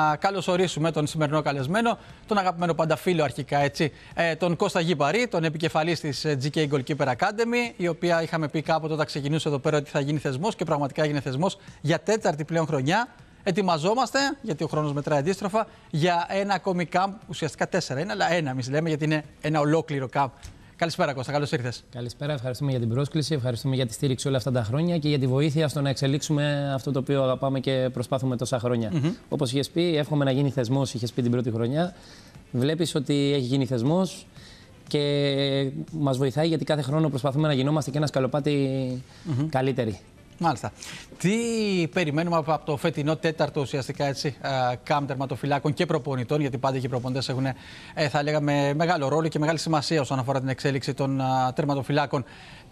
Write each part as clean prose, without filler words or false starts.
Να καλωσορίσουμε τον σημερινό καλεσμένο, τον αγαπημένο πάντα φίλο αρχικά, έτσι, τον Κώστα Γηπαρή, τον επικεφαλής της GK Goalkeeper Academy, η οποία είχαμε πει κάποτε όταν ξεκινούσε εδώ πέρα ότι θα γίνει θεσμός και πραγματικά έγινε θεσμός για τέταρτη πλέον χρονιά. Ετοιμαζόμαστε, γιατί ο χρόνος μετράει αντίστροφα, για ένα ακόμη camp, ουσιαστικά 4 είναι, αλλά ένα εμείς λέμε, γιατί είναι ένα ολόκληρο camp. Καλησπέρα Κώστα, καλώς ήρθες. Καλησπέρα, ευχαριστούμε για την πρόσκληση, ευχαριστούμε για τη στήριξη όλα αυτά τα χρόνια και για τη βοήθεια στο να εξελίξουμε αυτό το οποίο αγαπάμε και προσπάθουμε τόσα χρόνια. Όπως είχες πει, εύχομαι να γίνει θεσμός, είχες πει την πρώτη χρονιά. Βλέπεις ότι έχει γίνει θεσμός και μας βοηθάει γιατί κάθε χρόνο προσπαθούμε να γινόμαστε και ένα σκαλοπάτι καλύτεροι. Μάλιστα. Τι περιμένουμε από το φετινό τέταρτο ουσιαστικά έτσι, camp τερματοφυλάκων και προπονητών, γιατί πάντα και οι προπονητές έχουν, θα λέγαμε, μεγάλο ρόλο και μεγάλη σημασία όσον αφορά την εξέλιξη των τερματοφυλάκων.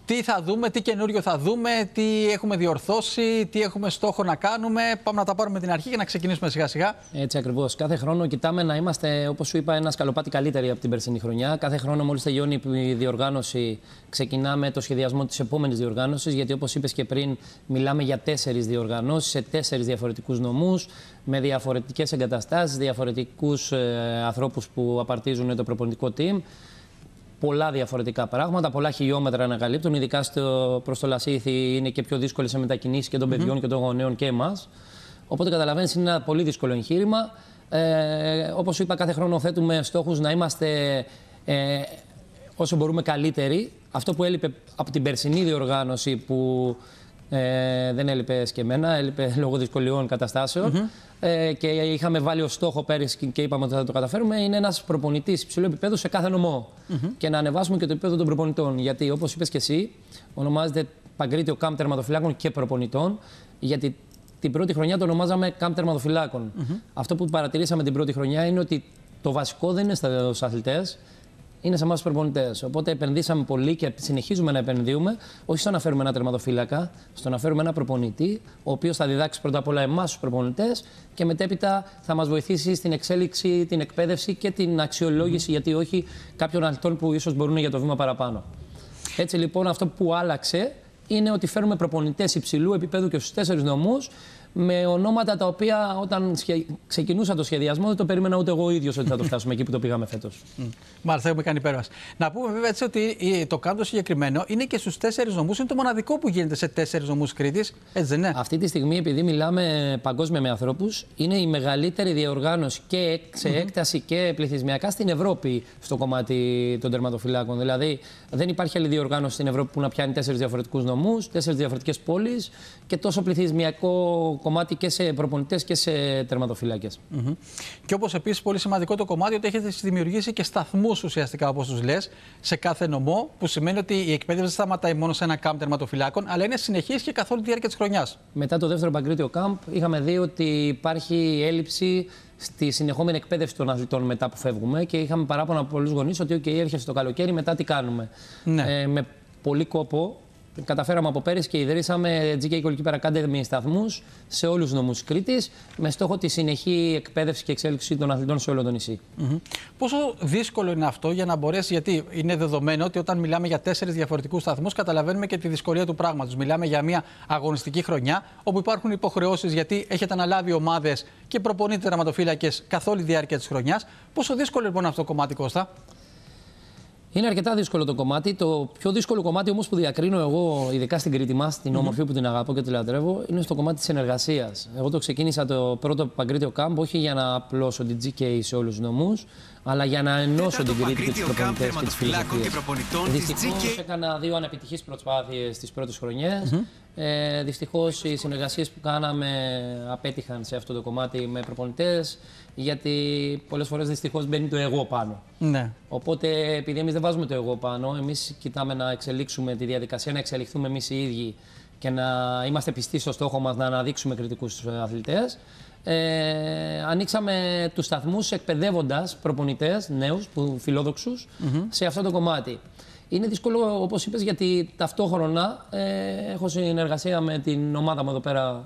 Τι θα δούμε, τι καινούριο θα δούμε, τι έχουμε διορθώσει, τι έχουμε στόχο να κάνουμε. Πάμε να τα πάρουμε την αρχή και να ξεκινήσουμε σιγά σιγά. Έτσι ακριβώς. Κάθε χρόνο κοιτάμε να είμαστε, όπως σου είπα, ένα σκαλοπάτι καλύτεροι από την περσινή χρονιά. Κάθε χρόνο, μόλις τελειώνει η διοργάνωση, ξεκινάμε το σχεδιασμό της επόμενης διοργάνωσης. Γιατί, όπως είπες και πριν, μιλάμε για 4 διοργανώσεις σε 4 διαφορετικούς νομούς, με διαφορετικές εγκαταστάσεις, διαφορετικούς ανθρώπους που απαρτίζουν το προπονητικό team. Πολλά διαφορετικά πράγματα, πολλά χιλιόμετρα να καλύπτουν. Ειδικά προς το Λασίθι είναι και πιο δύσκολες σε μετακινήσεις και των παιδιών και των γονέων και εμάς. Οπότε καταλαβαίνεις, είναι ένα πολύ δύσκολο εγχείρημα. Όπως σου είπα, κάθε χρόνο θέτουμε στόχους να είμαστε όσο μπορούμε καλύτεροι. Αυτό που έλειπε από την περσινή διοργάνωση, που δεν έλειπε και εμένα, έλειπε λόγω δυσκολιών καταστάσεων. Και είχαμε βάλει ως στόχο πέρυσι και είπαμε ότι θα το καταφέρουμε, είναι ένας προπονητής υψηλού επίπεδου σε κάθε νομό. Και να ανεβάσουμε και το επίπεδο των προπονητών. Γιατί, όπως είπες και εσύ, ονομάζεται Παγκρίτιο Camp Τερματοφυλάκων και Προπονητών. Γιατί την πρώτη χρονιά το ονομάζαμε Camp Τερματοφυλάκων. Αυτό που παρατηρήσαμε την πρώτη χρονιά είναι ότι το βασικό δεν είναι στους αθλητές. Είναι σε εμάς τους προπονητές. Οπότε επενδύσαμε πολύ και συνεχίζουμε να επενδύουμε, όχι στο να φέρουμε ένα τερματοφύλακα, στο να φέρουμε ένα προπονητή, ο οποίος θα διδάξει πρώτα απ' όλα εμάς τους προπονητές και μετέπειτα θα μας βοηθήσει στην εξέλιξη, την εκπαίδευση και την αξιολόγηση, γιατί όχι, κάποιων αθλητών που ίσως μπορούν για το βήμα παραπάνω. Έτσι λοιπόν, αυτό που άλλαξε είναι ότι φέρουμε προπονητές υψηλού επίπεδου και στους 4 νομούς, με ονόματα τα οποία όταν ξεκινούσα το σχεδιασμό δεν το περίμενα ούτε εγώ ίδιος ότι θα το φτάσουμε εκεί που το πήγαμε φέτος. Μάλιστα, έχουμε κάνει υπέρβαση. Να πούμε βέβαια έτσι ότι το κάμπτο συγκεκριμένο είναι και στους 4 νομούς, είναι το μοναδικό που γίνεται σε 4 νομούς Κρήτης, έτσι δεν είναι? Αυτή τη στιγμή, επειδή μιλάμε παγκόσμια με ανθρώπους, είναι η μεγαλύτερη διοργάνωση και σε έκταση και πληθυσμιακά στην Ευρώπη στο κομμάτι των τερματοφυλάκων. Δηλαδή, δεν υπάρχει άλλη διοργάνωση στην Ευρώπη που να πιάνει 4 διαφορετικούς νομούς, 4 διαφορετικές πόλεις και τόσο πληθυσμιακό κομμάτι και σε προπονητές και σε τερματοφυλάκες. Και όπως επίσης πολύ σημαντικό το κομμάτι ότι έχετε δημιουργήσει και σταθμούς ουσιαστικά, όπως τους λες, σε κάθε νομό, που σημαίνει ότι η εκπαίδευση δεν σταματάει μόνο σε ένα camp τερματοφυλάκων, αλλά είναι συνεχής και καθ' όλη τη διάρκεια της χρονιάς. Μετά το δεύτερο Παγκρίτιο Camp είχαμε δει ότι υπάρχει έλλειψη στη συνεχόμενη εκπαίδευση των αθλητών μετά που φεύγουμε και είχαμε παράπονα από πολλούς γονείς ότι έρχεσαι το καλοκαίρι, μετά τι κάνουμε. Ναι. Με πολύ κόπο καταφέραμε από πέρυσι και ιδρύσαμε GK Goalkeeper Academy σταθμούς σε όλους τους νομούς Κρήτης, με στόχο τη συνεχή εκπαίδευση και εξέλιξη των αθλητών σε όλο το νησί. Πόσο δύσκολο είναι αυτό για να μπορέσει, γιατί είναι δεδομένο ότι όταν μιλάμε για 4 διαφορετικούς σταθμούς, καταλαβαίνουμε και τη δυσκολία του πράγματος. Μιλάμε για μια αγωνιστική χρονιά, όπου υπάρχουν υποχρεώσεις, γιατί έχετε αναλάβει ομάδες και προπονείτε τερματοφύλακες καθ' όλη τη διάρκεια της χρονιάς. Πόσο δύσκολο λοιπόν αυτό το κομμάτι, Κώστα? Είναι αρκετά δύσκολο το κομμάτι. Το πιο δύσκολο κομμάτι όμως που διακρίνω εγώ, ειδικά στην Κρήτη μας, την όμορφη που την αγαπώ και τη λατρεύω, είναι στο κομμάτι της συνεργασίας. Εγώ το ξεκίνησα το πρώτο Παγκρίτιο Camp όχι για να απλώσω την GK σε όλους τους νομούς, αλλά για να ενώσω την Κρήτη και τους προπονητές και τις φιλοσοφίες. Δυστυχώς έκανα 2 ανεπιτυχείς προσπάθειες τις πρώτες χρονιές. Δυστυχώς οι συνεργασίες που κάναμε απέτυχαν σε αυτό το κομμάτι με προπονητές, γιατί πολλές φορές δυστυχώς μπαίνει το εγώ πάνω. Ναι. Οπότε, επειδή εμείς δεν βάζουμε το εγώ πάνω, εμείς κοιτάμε να εξελίξουμε τη διαδικασία, να εξελιχθούμε εμείς οι ίδιοι και να είμαστε πιστοί στο στόχο μας να αναδείξουμε κριτικούς αθλητές. Ανοίξαμε τους σταθμούς εκπαιδεύοντας προπονητές νέους, φιλόδοξους, σε αυτό το κομμάτι. Είναι δύσκολο, όπως είπες, γιατί ταυτόχρονα έχω συνεργασία με την ομάδα μου εδώ πέρα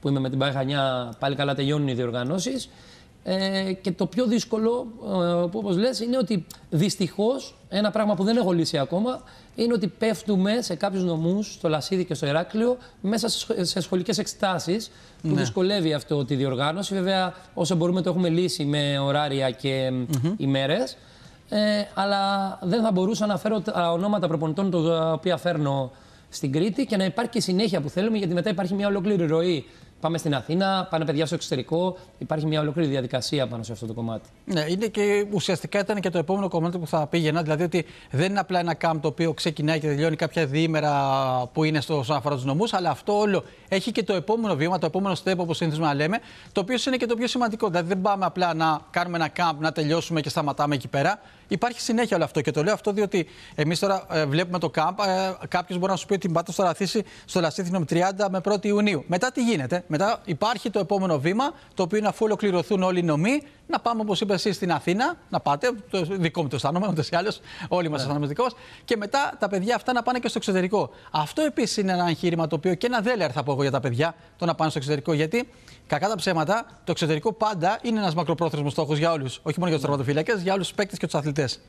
που είμαι με την Παγχανιά. Πάλι καλά τελειώνουν οι διοργανώσεις. Και το πιο δύσκολο, όπως λες, είναι ότι δυστυχώς ένα πράγμα που δεν έχω λύσει ακόμα είναι ότι πέφτουμε σε κάποιους νομούς, στο Λασίδι και στο Ηράκλειο, μέσα σε σχολικές εξετάσεις, που δυσκολεύει αυτό τη διοργάνωση. Βέβαια, όσο μπορούμε το έχουμε λύσει με ωράρια και ημέρες. Αλλά δεν θα μπορούσα να φέρω τα ονόματα προπονητών τα οποία φέρνω στην Κρήτη και να υπάρχει και συνέχεια που θέλουμε, γιατί μετά υπάρχει μια ολόκληρη ροή. Πάμε στην Αθήνα, πάνε παιδιά στο εξωτερικό. Υπάρχει μια ολόκληρη διαδικασία πάνω σε αυτό το κομμάτι. Ναι, είναι και ουσιαστικά ήταν και το επόμενο κομμάτι που θα πήγαινα. Δηλαδή ότι δεν είναι απλά ένα camp το οποίο ξεκινάει και τελειώνει κάποια διήμερα που είναι όσον αφορά τους νομούς, αλλά αυτό όλο έχει και το επόμενο βήμα, το επόμενο step, όπως συνηθίζουμε να λέμε, το οποίο είναι και το πιο σημαντικό. Δηλαδή δεν πάμε απλά να κάνουμε ένα camp, να τελειώσουμε και σταματάμε εκεί πέρα. Υπάρχει συνέχεια όλο αυτό. Και το λέω αυτό διότι εμείς τώρα βλέπουμε το camp. Κάποιος μπορεί να σου πει ότι πάτε στο Λασίθινο 30 με 1η Ιουνίου. Μετά τι γίνεται? Μετά υπάρχει το επόμενο βήμα, το οποίο είναι αφού ολοκληρωθούν όλοι οι νομοί, να πάμε, όπως είπες εσύ, στην Αθήνα, να πάτε. Το δικό μου το αισθάνομαι, ούτως ή άλλως, όλοι μας αισθάνομαι δικό μας. Και μετά τα παιδιά αυτά να πάνε και στο εξωτερικό. Αυτό επίσης είναι ένα εγχείρημα το οποίο και ένα δέλεαρ θα πω εγώ για τα παιδιά, το να πάνε στο εξωτερικό. Γιατί κακά τα ψέματα, το εξωτερικό πάντα είναι ένας μακροπρόθεσμος στόχος για όλους. Όχι μόνο για τους τερματοφύλακες, για όλους τους παίκτες και τους αθλητές.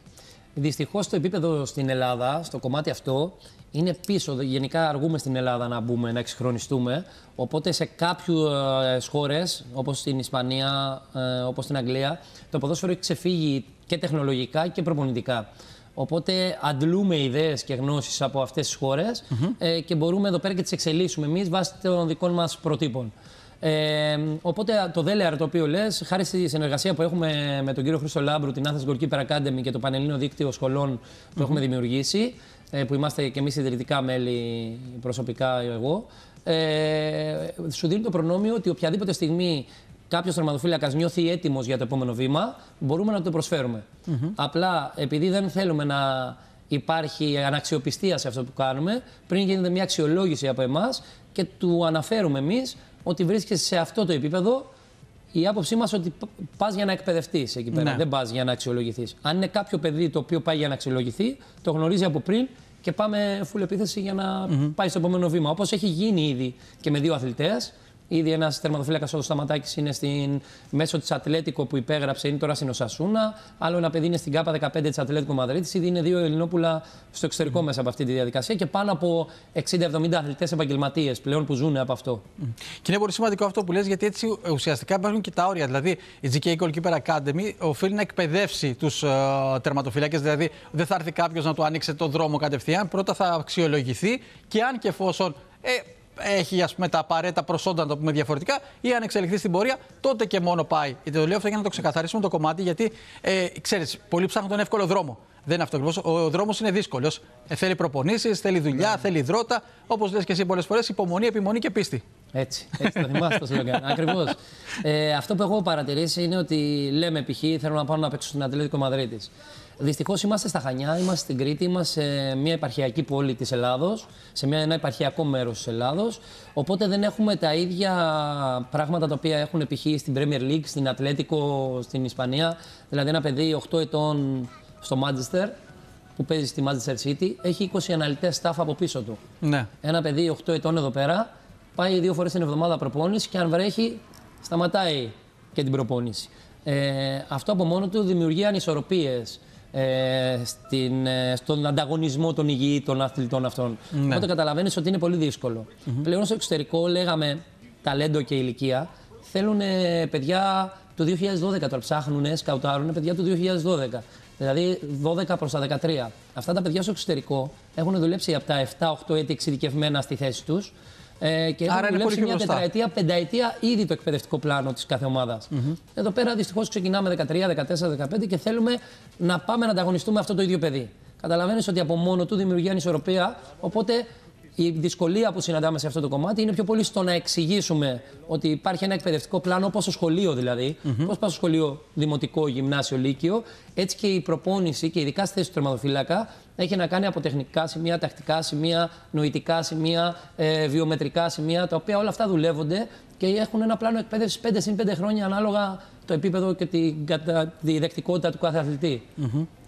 Δυστυχώς το επίπεδο στην Ελλάδα, στο κομμάτι αυτό, είναι πίσω. Γενικά αργούμε στην Ελλάδα να μπούμε, να εξυγχρονιστούμε. Οπότε σε κάποιες χώρες, όπως στην Ισπανία, όπως στην Αγγλία, το ποδόσφαιρο έχει ξεφύγει και τεχνολογικά και προπονητικά. Οπότε αντλούμε ιδέες και γνώσεις από αυτές τις χώρες και μπορούμε εδώ πέρα και τις εξελίσσουμε εμείς βάσει των δικών μας προτύπων. Οπότε το δέλεαρ το οποίο λες, χάρη στη συνεργασία που έχουμε με τον κύριο Χρήστο Λάμπρου, την Athens Goalkeeper Academy και το Πανελλήνιο Δίκτυο Σχολών που έχουμε δημιουργήσει, που είμαστε και εμείς ιδρυτικά μέλη, προσωπικά εγώ, σου δίνει το προνόμιο ότι οποιαδήποτε στιγμή κάποιος τερματοφύλακας νιώθει έτοιμος για το επόμενο βήμα, μπορούμε να το προσφέρουμε. Απλά επειδή δεν θέλουμε να υπάρχει αναξιοπιστία σε αυτό που κάνουμε, πριν γίνεται μια αξιολόγηση από εμάς και του αναφέρουμε εμείς ότι βρίσκεσαι σε αυτό το επίπεδο, η άποψή μας ότι πας για να εκπαιδευτείς εκεί πέρα. Δεν πας για να αξιολογηθείς. Αν είναι κάποιο παιδί το οποίο πάει για να αξιολογηθεί, το γνωρίζει από πριν και πάμε full επίθεση για να πάει στο επόμενο βήμα. Όπως έχει γίνει ήδη και με δύο αθλητές. Ήδη ένας τερματοφύλακας, ο Σταματάκης, είναι μέσω της Ατλέτικο που υπέγραψε, είναι τώρα στην Οσασούνα. Άλλο ένα παιδί είναι στην ΚΑΠΑ 15 της Ατλέτικο Μαδρίτης. Ήδη είναι δύο Ελληνόπουλα στο εξωτερικό μέσα από αυτή τη διαδικασία και πάνω από 60-70 αθλητές επαγγελματίες πλέον που ζουν από αυτό. Και είναι πολύ σημαντικό αυτό που λες, γιατί έτσι ουσιαστικά υπάρχουν και τα όρια. Δηλαδή η GK Goalkeeper Academy οφείλει να εκπαιδεύσει τους τερματοφύλακες. Δηλαδή δεν θα έρθει κάποιος να του ανοίξει το δρόμο κατευθείαν. Πρώτα θα αξιολογηθεί και αν και εφόσον έχει τα απαραίτητα προσόντα, να το πούμε διαφορετικά, ή αν εξελιχθεί στην πορεία, τότε και μόνο πάει. Το λέω αυτό για να το ξεκαθαρίσουμε το κομμάτι, γιατί ξέρεις, πολλοί ψάχνουν τον εύκολο δρόμο. Δεν είναι αυτό ακριβώς. Ο δρόμος είναι δύσκολος. Θέλει προπονήσεις, θέλει δουλειά, θέλει υδρότα. Όπως λες και εσύ πολλές φορές, υπομονή, επιμονή και πίστη. Έτσι το θυμάσαι το σλόγγαν. Ακριβώς. Αυτό που έχω παρατηρήσει είναι ότι λέμε π.χ. θέλω να πάω να παίξω στην Ατλέτικο Μαδρίτης. Δυστυχώς είμαστε στα Χανιά, είμαστε στην Κρήτη, είμαστε σε μια επαρχιακή πόλη της Ελλάδος, σε ένα επαρχιακό μέρος της Ελλάδος. Οπότε δεν έχουμε τα ίδια πράγματα τα οποία έχουν π.χ. στην Premier League, στην Ατλέτικο, στην Ισπανία. Δηλαδή ένα παιδί 8 ετών στο Manchester, που παίζει στη Manchester City, έχει 20 αναλυτές staff από πίσω του. Ναι. Ένα παιδί 8 ετών εδώ πέρα πάει 2 φορές την εβδομάδα προπόνηση και αν βρέχει, σταματάει και την προπόνηση. Αυτό από μόνο του δημιουργεί ανισορροπίες στον ανταγωνισμό των υγιή των αθλητών αυτών. Ναι. Οπότε καταλαβαίνεις ότι είναι πολύ δύσκολο. Πλέον στο εξωτερικό, λέγαμε ταλέντο και ηλικία, θέλουν παιδιά του 2012, τώρα ψάχνουν, σκαουτάρουν παιδιά του 2012. Δηλαδή 12 προς τα 13. Αυτά τα παιδιά στο εξωτερικό έχουν δουλέψει από τα 7-8 έτη εξειδικευμένα στη θέση τους και έχουν δουλέψει μια τετραετία, πενταετία ήδη το εκπαιδευτικό πλάνο της κάθε ομάδας. Εδώ πέρα δυστυχώς ξεκινάμε 13, 14, 15 και θέλουμε να πάμε να ανταγωνιστούμε αυτό το ίδιο παιδί. Καταλαβαίνεις ότι από μόνο του δημιουργεί ανισορροπία, οπότε η δυσκολία που συναντάμε σε αυτό το κομμάτι είναι πιο πολύ στο να εξηγήσουμε ότι υπάρχει ένα εκπαιδευτικό πλάνο, όπως στο σχολείο δηλαδή. Πώς πας στο σχολείο, δημοτικό, γυμνάσιο, λύκειο. Έτσι και η προπόνηση, και ειδικά στη θέση του τερματοφύλακα, έχει να κάνει από τεχνικά σημεία, τακτικά σημεία, νοητικά σημεία, βιομετρικά σημεία, τα οποία όλα αυτά δουλεύονται και έχουν ένα πλάνο εκπαίδευση 5 συν 5 χρόνια ανάλογα το επίπεδο και τη δεκτικότητα του κάθε αθλητή.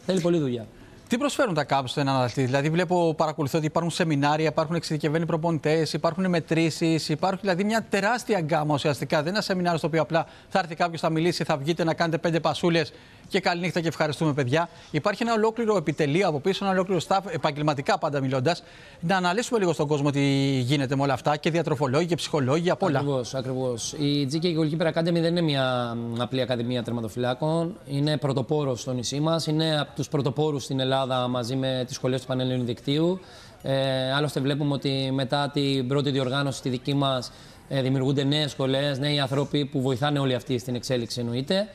Θέλει πολλή δουλειά. Τι προσφέρουν τα camp στον αθλητή? Δηλαδή, παρακολουθώ ότι υπάρχουν σεμινάρια, υπάρχουν εξειδικευμένοι προπονητές, υπάρχουν μετρήσεις, υπάρχει δηλαδή μια τεράστια γκάμα ουσιαστικά. Δεν είναι ένα σεμινάριο στο οποίο απλά θα έρθει κάποιος, θα μιλήσει, θα βγείτε να κάνετε 5 πασούλες και καληνύχτα και ευχαριστούμε, παιδιά. Υπάρχει ένα ολόκληρο επιτελείο από πίσω, ένα ολόκληρο staff, επαγγελματικά πάντα μιλώντας. Να αναλύσουμε λίγο στον κόσμο τι γίνεται με όλα αυτά, και διατροφολόγοι και ψυχολόγοι, απ' όλα. Ακριβώς. Η GK Goalkeeper Academy δεν είναι μια απλή ακαδημία τερματοφυλάκων. Είναι πρωτοπόρος στο νησί μας. Είναι από τους πρωτοπόρους στην Ελλάδα μαζί με τις σχολές του Πανελλήνιου Δικτύου. Άλλωστε, βλέπουμε ότι μετά την πρώτη διοργάνωση στη δική μας δημιουργούνται νέες σχολές, νέοι άνθρωποι που βοηθάνε όλοι αυτοί στην εξέλιξη, εννοείται.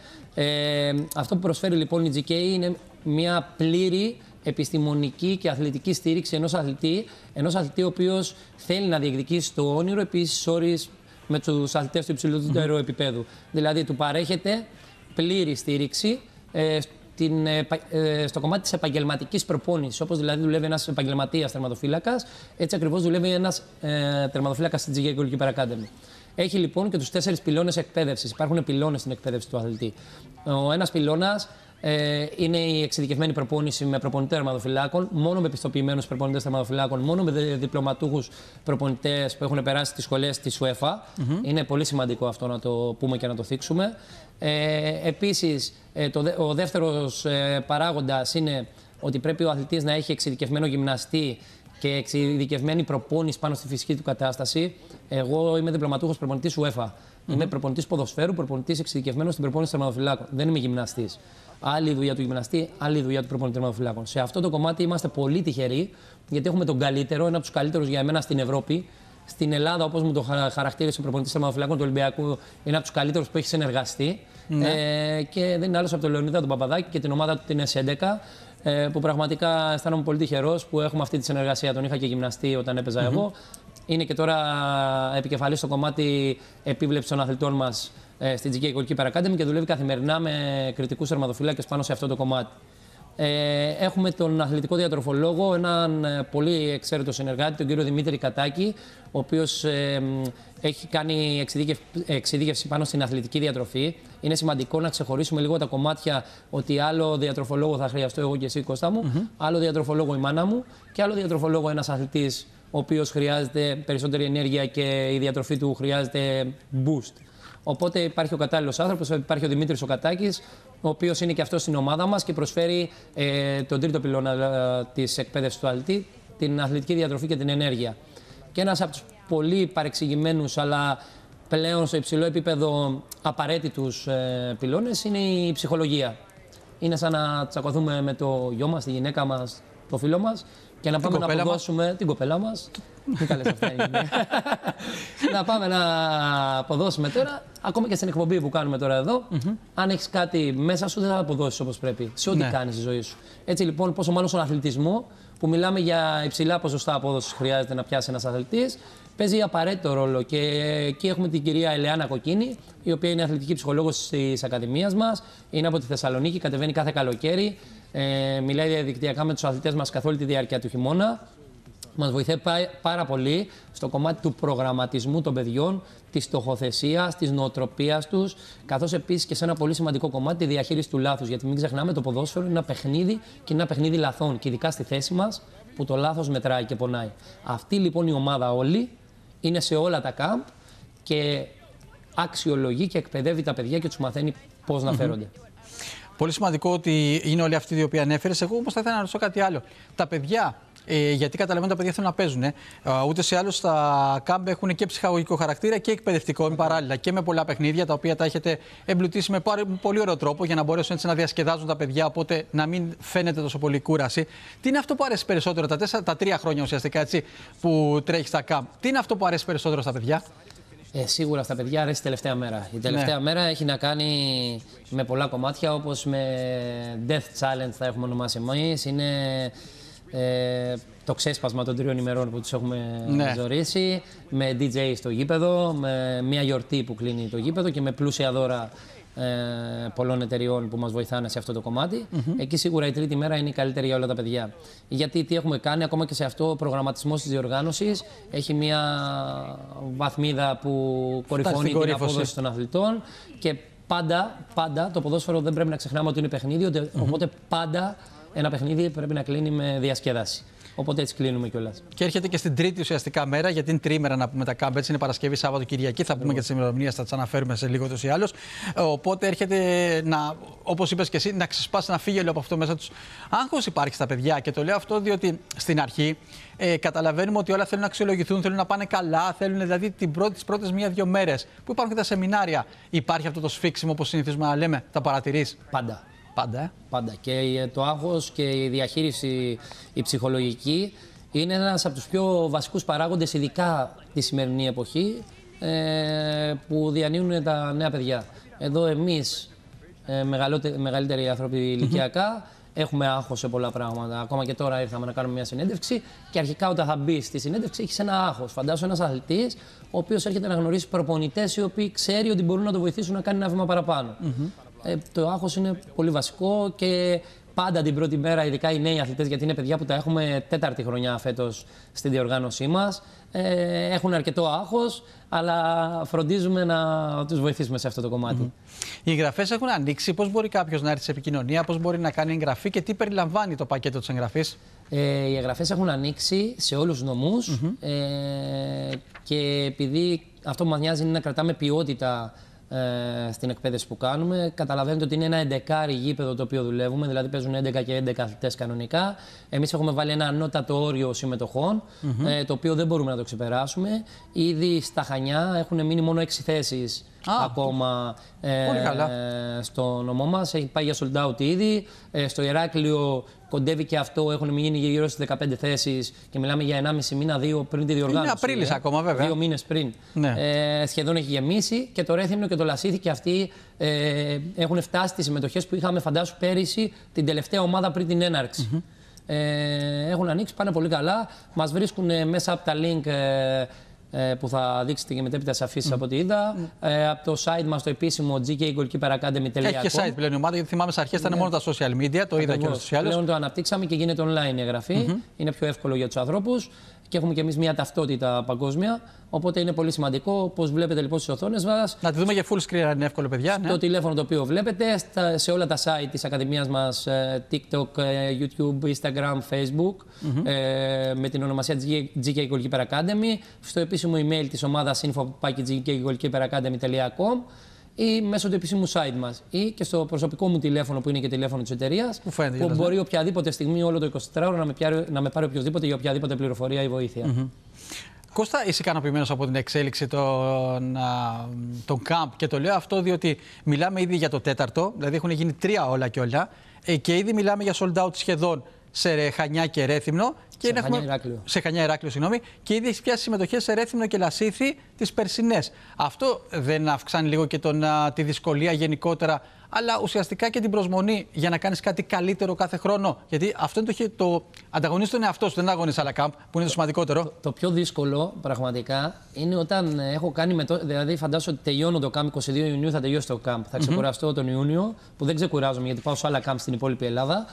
Αυτό που προσφέρει λοιπόν η GK είναι μια πλήρη επιστημονική και αθλητική στήριξη ενός αθλητή ο οποίος θέλει να διεκδικήσει το όνειρο επίσης όρις με τους αθλητές του υψηλότερου επίπεδου. Δηλαδή, του παρέχεται πλήρη στήριξη στο κομμάτι της επαγγελματικής προπόνησης. Όπως δηλαδή δουλεύει ένας επαγγελματίας τερματοφύλακας, έτσι ακριβώς δουλεύει ένας τερματοφύλακας στην GK Goalkeeper Academy. Έχει λοιπόν και τους 4 πυλώνες εκπαίδευσης. Υπάρχουν πυλώνες στην εκπαίδευση του αθλητή. Ο ένας πυλώνας είναι η εξειδικευμένη προπόνηση με προπονητές τερματοφυλάκων, μόνο με πιστοποιημένους προπονητές τερματοφυλάκων, μόνο με διπλωματούχους προπονητές που έχουν περάσει τις σχολές της UEFA. Είναι πολύ σημαντικό αυτό να το πούμε και να το θίξουμε. Επίσης, ο δεύτερος παράγοντας είναι ότι πρέπει ο αθλητής να έχει εξειδικευμένο γυμναστή και εξειδικευμένη προπόνηση πάνω στη φυσική του κατάσταση. Εγώ είμαι διπλωματούχος προπονητής UEFA. Είμαι προπονητής ποδοσφαίρου, προπονητής εξειδικευμένος στην προπόνηση τερματοφυλάκων. Δεν είμαι γυμναστής. Άλλη δουλειά του γυμναστή, άλλη δουλειά του προπονητή τερματοφυλάκων. Σε αυτό το κομμάτι είμαστε πολύ τυχεροί, γιατί έχουμε τον καλύτερο, ένα από τους καλύτερους για εμένα στην Ευρώπη. Στην Ελλάδα, όπως μου το χαρακτήρισε ο προπονητής τερματοφυλάκων του Ολυμπιακού, είναι από τους καλύτερους που έχει συνεργαστεί. Και δεν είναι άλλος από τον Λεωνίδα τον Παπαδάκη και την ομάδα του την S11. Που πραγματικά αισθάνομαι πολύ τυχερός που έχουμε αυτή τη συνεργασία. Τον είχα και γυμναστή όταν έπαιζα εγώ. Είναι και τώρα επικεφαλής στο κομμάτι επίβλεψης των αθλητών μας στην GK Goalkeeper Academy και δουλεύει καθημερινά με κριτικούς τερματοφυλάκες πάνω σε αυτό το κομμάτι. Έχουμε τον αθλητικό διατροφολόγο, έναν πολύ εξαίρετο συνεργάτη, τον κύριο Δημήτρη Κατάκη, ο οποίος έχει κάνει εξειδίκευση πάνω στην αθλητική διατροφή. Είναι σημαντικό να ξεχωρίσουμε λίγο τα κομμάτια, ότι άλλο διατροφολόγο θα χρειαστώ εγώ και εσύ, Κώστα μου, άλλο διατροφολόγο η μάνα μου και άλλο διατροφολόγο ένας αθλητής ο οποίος χρειάζεται περισσότερη ενέργεια και η διατροφή του χρειάζεται boost. Οπότε υπάρχει ο κατάλληλος άνθρωπος, υπάρχει ο Δημήτρης ο Κατάκης, ο οποίος είναι και αυτός στην ομάδα μας και προσφέρει τον τρίτο πυλώνα της εκπαίδευσης του αθλητή, την αθλητική διατροφή και την ενέργεια. Και ένας από τους πολύ παρεξηγημένους, αλλά πλέον στο υψηλό επίπεδο απαραίτητους πυλώνες είναι η ψυχολογία. Είναι σαν να τσακωθούμε με το γιο μας, τη γυναίκα μας, το φίλο μας και να πάμε να αποδώσουμε την κοπέλα μας. Τι καλές αυτά είναι. Να πάμε να αποδώσουμε τώρα, ακόμα και στην εκπομπή που κάνουμε τώρα εδώ. Αν έχεις κάτι μέσα σου, δεν θα αποδώσεις όπως πρέπει σε ό,τι κάνεις στη ζωή σου. Έτσι λοιπόν, πόσο μάλλον στον αθλητισμό, που μιλάμε για υψηλά ποσοστά απόδοσης χρειάζεται να πιάσει ένας αθλητής, παίζει απαραίτητο ρόλο. Και εκεί έχουμε την κυρία Ελεάνα Κοκκίνη, η οποία είναι αθλητική ψυχολόγος της Ακαδημίας μας. Είναι από τη Θεσσαλονίκη, κατεβαίνει κάθε καλοκαίρι. Μιλάει διαδικτυακά με τους αθλητές μας καθ' όλη τη διάρκεια του χειμώνα. Μας βοηθάει πάρα πολύ στο κομμάτι του προγραμματισμού των παιδιών, της στοχοθεσίας, της νοοτροπίας τους, καθώς επίσης και σε ένα πολύ σημαντικό κομμάτι τη διαχείριση του λάθους. Γιατί μην ξεχνάμε, το ποδόσφαιρο είναι ένα παιχνίδι και είναι ένα παιχνίδι λαθών. Και ειδικά στη θέση μας που το λάθος μετράει και πονάει. Αυτή λοιπόν η ομάδα όλη είναι σε όλα τα κάμπ και αξιολογεί και εκπαιδεύει τα παιδιά και τους μαθαίνει πώς να φέρονται. Πολύ σημαντικό ότι είναι όλοι αυτοί οι οποίοι ανέφερες. Εγώ όμως θα ήθελα να ρωτήσω κάτι άλλο. Τα παιδιά. Γιατί καταλαβαίνω τα παιδιά θέλουν να παίζουν. Ούτε ή άλλως τα κάμπ έχουν και ψυχαγωγικό χαρακτήρα και εκπαιδευτικό παράλληλα και με πολλά παιχνίδια τα οποία τα έχετε εμπλουτίσει με πολύ ωραίο τρόπο για να μπορέσουν έτσι να διασκεδάζουν τα παιδιά, οπότε να μην φαίνεται τόσο πολύ κούραση. Τι είναι αυτό που αρέσει περισσότερο τα 3 χρόνια ουσιαστικά έτσι, που τρέχει στα κάμπ? Τι είναι αυτό που αρέσει περισσότερο στα παιδιά? Σίγουρα στα παιδιά αρέσει η τελευταία μέρα. Η τελευταία μέρα έχει να κάνει με πολλά κομμάτια, όπως με Death Challenge θα έχουμε ονομάσει εμείς. Είναι το ξέσπασμα των 3 ημερών που τους έχουμε ζωρίσει, με DJ στο γήπεδο, με μια γιορτή που κλείνει το γήπεδο και με πλούσια δώρα πολλών εταιριών που μας βοηθάνε σε αυτό το κομμάτι. Εκεί σίγουρα η τρίτη μέρα είναι η καλύτερη για όλα τα παιδιά. Γιατί τι έχουμε κάνει, ακόμα και σε αυτό ο προγραμματισμός της διοργάνωσης έχει μια βαθμίδα που κορυφώνει την απόδοση των αθλητών και πάντα το ποδόσφαιρο δεν πρέπει να ξεχνάμε ότι είναι παιχνίδι, οπότε πάντα ένα παιχνίδι πρέπει να κλείνει με διασκέδαση. Οπότε έτσι κλείνουμε κιόλας. Και έρχεται και στην τρίτη ουσιαστικά μέρα, γιατί είναι τρίμερα να πούμε τα κάμπ. Έτσι είναι Παρασκευή, Σάββατο, Κυριακή. Θα πούμε και τις ημερομηνίες, θα τις αναφέρουμε σε λίγο ούτως ή άλλως. Οπότε έρχεται να, όπως είπες και εσύ, να ξεσπάσει ένα φύγελο από αυτό μέσα τους. Άγχος υπάρχει στα παιδιά, και το λέω αυτό διότι στην αρχή καταλαβαίνουμε ότι όλα θέλουν να αξιολογηθούν, θέλουν να πάνε καλά, θέλουν δηλαδή τις πρώτες 1-2 μέρες που υπάρχουν και τα σεμινάρια. Υπάρχει αυτό το σφίξιμο, όπως συνηθίζουμε να λέμε, τα παρατηρείς? Πάντα. Πάντα. Πάντα. Και το άγχος και η διαχείριση, η ψυχολογική, είναι ένας από τους πιο βασικούς παράγοντες, ειδικά τη σημερινή εποχή, που διανύουν τα νέα παιδιά. Εδώ εμείς, μεγαλύτεροι άνθρωποι ηλικιακά, έχουμε άγχος σε πολλά πράγματα. Ακόμα και τώρα ήρθαμε να κάνουμε μια συνέντευξη και αρχικά όταν θα μπει στη συνέντευξη έχεις ένα άγχος. Φαντάσου ένας αθλητής ο οποίος έρχεται να γνωρίσει προπονητές οι οποίοι ξέρει ότι μπορούν να το βοηθήσουν να κάνει ένα βήμα παραπάνω. Το άγχος είναι πολύ βασικό και πάντα την πρώτη μέρα, ειδικά οι νέοι αθλητές, γιατί είναι παιδιά που τα έχουμε 4η χρονιά φέτος στη διοργάνωσή μας, έχουν αρκετό άγχος, αλλά φροντίζουμε να τους βοηθήσουμε σε αυτό το κομμάτι. Οι εγγραφές έχουν ανοίξει. Πώς μπορεί κάποιος να έρθει σε επικοινωνία, πώς μπορεί να κάνει εγγραφή και τι περιλαμβάνει το πακέτο της εγγραφής? Οι εγγραφές έχουν ανοίξει σε όλους τους νομούς και επειδή αυτό που μας νοιάζει είναι να κρατάμε ποιότητα στην εκπαίδευση που κάνουμε. Καταλαβαίνετε ότι είναι ένα 11 γήπεδο το οποίο δουλεύουμε, δηλαδή παίζουν 11 και 11 αθλητές κανονικά. Εμείς έχουμε βάλει ένα ανώτατο όριο συμμετοχών, το οποίο δεν μπορούμε να το ξεπεράσουμε. Ήδη στα Χανιά έχουν μείνει μόνο 6 θέσεις ακόμα στο νομό μας. Έχει πάει για sold out ήδη. Στο Ηράκλειο κοντεύει και αυτό, έχουν μείνει γύρω στις 15 θέσεις και μιλάμε για 1,5 μήνα, 2 πριν τη διοργάνωση. Είναι Απρίλης ακόμα, βέβαια. 2 μήνες πριν. Ναι. Σχεδόν έχει γεμίσει και το Ρέθυμνο και το Λασίθι και αυτοί έχουν φτάσει στις συμμετοχές που είχαμε, φαντάσου, πέρυσι την τελευταία ομάδα πριν την έναρξη. Έχουν ανοίξει, πάνε πολύ καλά. Μας βρίσκουν μέσα από τα link που θα δείξετε και μετέπειτα σε αφήσεις από ό,τι είδα. Από το site μας το επίσημο gkgoalkeeperacademy.com. Έχει και site πλέον η ομάδα, γιατί θυμάμαι στις αρχές ήταν μόνο τα social media, το είδα και στους άλλους. Πλέον το αναπτύξαμε και γίνεται online η εγγραφή. Είναι πιο εύκολο για τους ανθρώπους και έχουμε και εμείς μια ταυτότητα παγκόσμια. Οπότε είναι πολύ σημαντικό, όπως βλέπετε λοιπόν στις οθόνες μας. Να τη δούμε για full screen, αν είναι εύκολο, παιδιά. Το τηλέφωνο το οποίο βλέπετε, σε όλα τα site της Ακαδημίας μας, TikTok, YouTube, Instagram, Facebook, με την ονομασία της GK Goalkeeper Academy, στο επίσημο email της ομάδας info@gkgoalkeeperacademy.com ή μέσω του επίσημου site μας ή και στο προσωπικό μου τηλέφωνο που είναι και τηλέφωνο της εταιρείας, που μπορεί οποιαδήποτε στιγμή όλο το 24ωρο να με πάρει οποιοδήποτε για οποιαδήποτε πληροφορία ή βοήθεια. Κώστα, είσαι ικανοποιημένος από την εξέλιξη των camp? Και το λέω αυτό διότι μιλάμε ήδη για το 4ο, δηλαδή έχουν γίνει 3 όλα και όλα, και ήδη μιλάμε για sold out σχεδόν σε Χανιά και Ρέθυμνο. Σε Χανιά Ηράκλειο, συγγνώμη. Και ήδη έχει πιάσει συμμετοχές σε Ρέθυμνο και Λασίθι τις περσινές. Αυτό δεν αυξάνει λίγο και τη δυσκολία γενικότερα, αλλά ουσιαστικά και την προσμονή για να κάνεις κάτι καλύτερο κάθε χρόνο? Γιατί αυτό είναι το ανταγωνίζεις τον εαυτό σου, δεν αγωνίζεις άλλα camp, που είναι το σημαντικότερο. Το πιο δύσκολο πραγματικά είναι όταν έχω κάνει δηλαδή, φαντάσου ότι τελειώνω το camp 22 Ιουνίου, θα τελειώσει το camp. Θα ξεκουραστώ τον Ιούνιο, που δεν ξεκουράζομαι γιατί πάω σε άλλα camp στην υπόλοιπη Ελλάδα.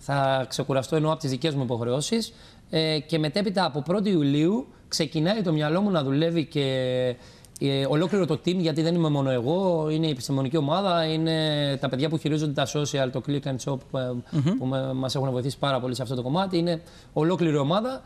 Θα ξεκουραστώ εννοώ από τις δικές μου υποχρεώσεις και μετέπειτα από 1η Ιουλίου ξεκινάει το μυαλό μου να δουλεύει και ολόκληρο το team, γιατί δεν είμαι μόνο εγώ, είναι η επιστημονική ομάδα, είναι τα παιδιά που χειρίζονται τα social, το click and shop που μας έχουν βοηθήσει πάρα πολύ σε αυτό το κομμάτι. Είναι ολόκληρη ομάδα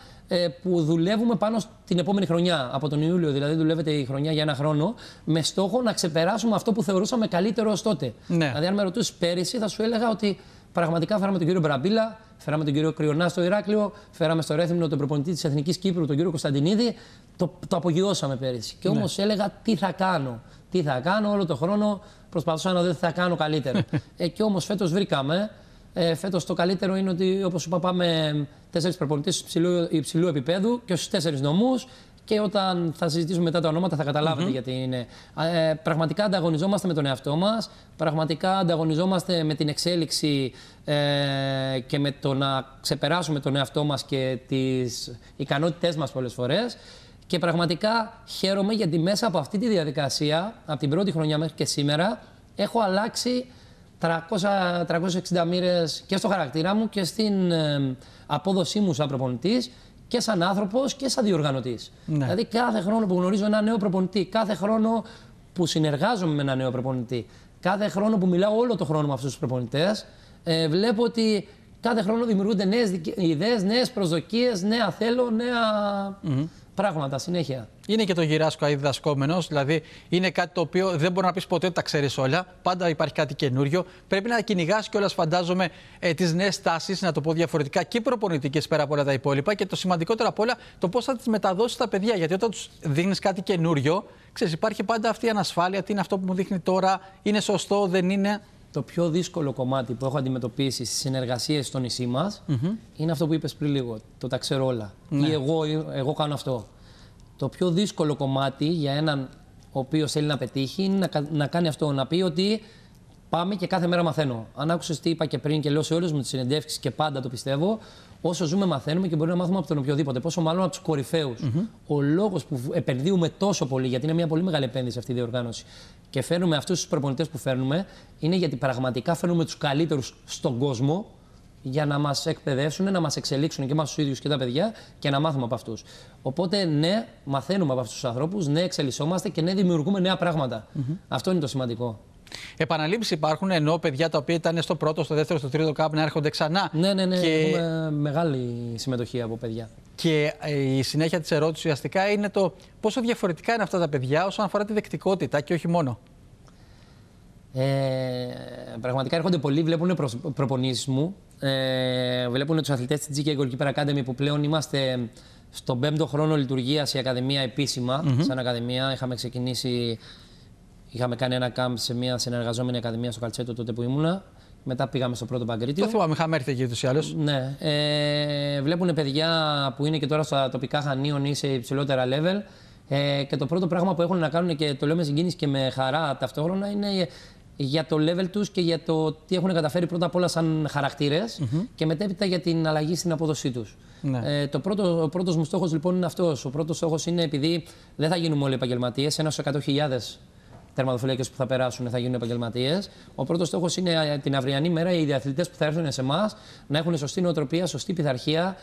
που δουλεύουμε πάνω στην επόμενη χρονιά. Από τον Ιούλιο δηλαδή δουλεύεται η χρονιά για 1 χρόνο, με στόχο να ξεπεράσουμε αυτό που θεωρούσαμε καλύτερο ως τότε. Ναι. Δηλαδή αν με ρωτήσεις πέρυσι θα σου έλεγα ότι πραγματικά φέραμε τον κύριο Μπραμπίλα, φέραμε τον κύριο Κρυονά στο Ηράκλειο, φέραμε στο Ρέθυμνο τον προπονητή της Εθνικής Κύπρου, τον κύριο Κωνσταντινίδη. Το απογειώσαμε πέρυσι. Και όμως έλεγα τι θα κάνω. Τι θα κάνω όλο τον χρόνο, προσπαθούσα να δω τι θα κάνω καλύτερα. Και όμως φέτος βρήκαμε. Φέτος το καλύτερο είναι ότι, όπως είπα, πάμε 4 προπονητές υψηλού επίπεδου και στους 4 νομούς. Και όταν θα συζητήσουμε μετά τα ονόματα θα καταλάβετε γιατί είναι. Πραγματικά ανταγωνιζόμαστε με τον εαυτό μας, πραγματικά ανταγωνιζόμαστε με την εξέλιξη και με το να ξεπεράσουμε τον εαυτό μας και τις ικανότητές μας πολλές φορές. Και πραγματικά χαίρομαι γιατί μέσα από αυτή τη διαδικασία, από την πρώτη χρονιά μέχρι και σήμερα, έχω αλλάξει 360 μοίρες και στο χαρακτήρα μου και στην απόδοσή μου σαν προπονητής και σαν άνθρωπος και σαν διοργανωτής. Ναι. Δηλαδή κάθε χρόνο που γνωρίζω ένα νέο προπονητή, κάθε χρόνο που συνεργάζομαι με ένα νέο προπονητή, κάθε χρόνο που μιλάω όλο το χρόνο με αυτούς τους προπονητές, βλέπω ότι κάθε χρόνο δημιουργούνται νέες ιδέες, νέες προσδοκίες, νέα θέλω, νέα πράγματα συνέχεια. Είναι και το γυράσκο διδασκόμενος, δηλαδή είναι κάτι το οποίο δεν μπορεί να πεις ποτέ ότι τα ξέρεις όλα. Πάντα υπάρχει κάτι καινούριο. Πρέπει να κυνηγάς κιόλας, φαντάζομαι, τις νέες τάσεις, να το πω διαφορετικά, και προπονητικές πέρα από όλα τα υπόλοιπα. Και το σημαντικότερο απ' όλα, το πώς θα τις μεταδώσεις στα παιδιά. Γιατί όταν τους δείχνεις κάτι καινούριο, ξέρεις, υπάρχει πάντα αυτή η ανασφάλεια. Τι είναι αυτό που μου δείχνει τώρα, είναι σωστό, δεν είναι. Το πιο δύσκολο κομμάτι που έχω αντιμετωπίσει στις συνεργασίες στο νησί μας είναι αυτό που είπες πριν λίγο. Το τα ξέρω όλα. Ναι. Ή εγώ κάνω αυτό. Το πιο δύσκολο κομμάτι για έναν ο οποίος θέλει να πετύχει είναι να κάνει αυτό. Να πει ότι πάμε και κάθε μέρα μαθαίνω. Αν άκουσες τι είπα και πριν και λέω σε όλες μου τις συνεντεύξεις και πάντα το πιστεύω, όσο ζούμε μαθαίνουμε και μπορεί να μάθουμε από τον οποιοδήποτε. Πόσο μάλλον από τους κορυφαίους. Ο λόγος που επενδύουμε τόσο πολύ, γιατί είναι μια πολύ μεγάλη επένδυση αυτή η διοργάνωση, και φέρνουμε αυτούς τους προπονητές που φέρνουμε, είναι γιατί πραγματικά φέρνουμε τους καλύτερους στον κόσμο για να μας εκπαιδεύσουν, να μας εξελίξουν και εμάς τους ίδιους και τα παιδιά και να μάθουμε από αυτούς. Οπότε, ναι, μαθαίνουμε από αυτούς τους ανθρώπους, ναι, εξελισσόμαστε και ναι, δημιουργούμε νέα πράγματα. Αυτό είναι το σημαντικό. Επαναλήψεις υπάρχουν, ενώ παιδιά τα οποία ήταν στο πρώτο, στο δεύτερο, στο τρίτο ΚΑΠ να έρχονται ξανά. Ναι, Και... έχουμε μεγάλη συμμετοχή από παιδιά. Και η συνέχεια της ερώτησης ουσιαστικά είναι το πόσο διαφορετικά είναι αυτά τα παιδιά όσον αφορά τη δεκτικότητα και όχι μόνο. Πραγματικά έρχονται πολλοί, βλέπουν προπονήσεις μου, βλέπουν τους αθλητές της GK Goalkeeper Academy που πλέον είμαστε στον 5ο χρόνο λειτουργίας η Ακαδημία επίσημα, σαν Ακαδημία. Είχαμε ξεκινήσει, είχαμε κάνει ένα κάμπ σε μια συνεργαζόμενη Ακαδημία στο Καλτσέτο τότε που ήμουνα. Μετά πήγαμε στο πρώτο Παγκρίτιο. Το θυμάμαι, είχαμε έρθει εκεί ούτως ή άλλως. Ναι. Βλέπουν παιδιά που είναι και τώρα στα τοπικά Χανίων ή σε υψηλότερα level. Και το πρώτο πράγμα που έχουν να κάνουν, και το λέω με συγκίνηση και με χαρά ταυτόχρονα, είναι για το level τους και για το τι έχουν καταφέρει πρώτα απ' όλα σαν χαρακτήρες και μετέπειτα για την αλλαγή στην απόδοσή τους. Ναι. Ο πρώτος μου στόχος λοιπόν είναι αυτός. Ο πρώτος στόχος είναι, επειδή δεν θα γίνουμε όλοι επαγγελματίες, 1 στους 100.000 τερματοφυλάκες που θα περάσουν θα γίνουν επαγγελματίες. Ο πρώτος στόχος είναι την αυριανή μέρα οι αθλητές που θα έρθουν σε εμάς να έχουν σωστή νοοτροπία, σωστή πειθαρχία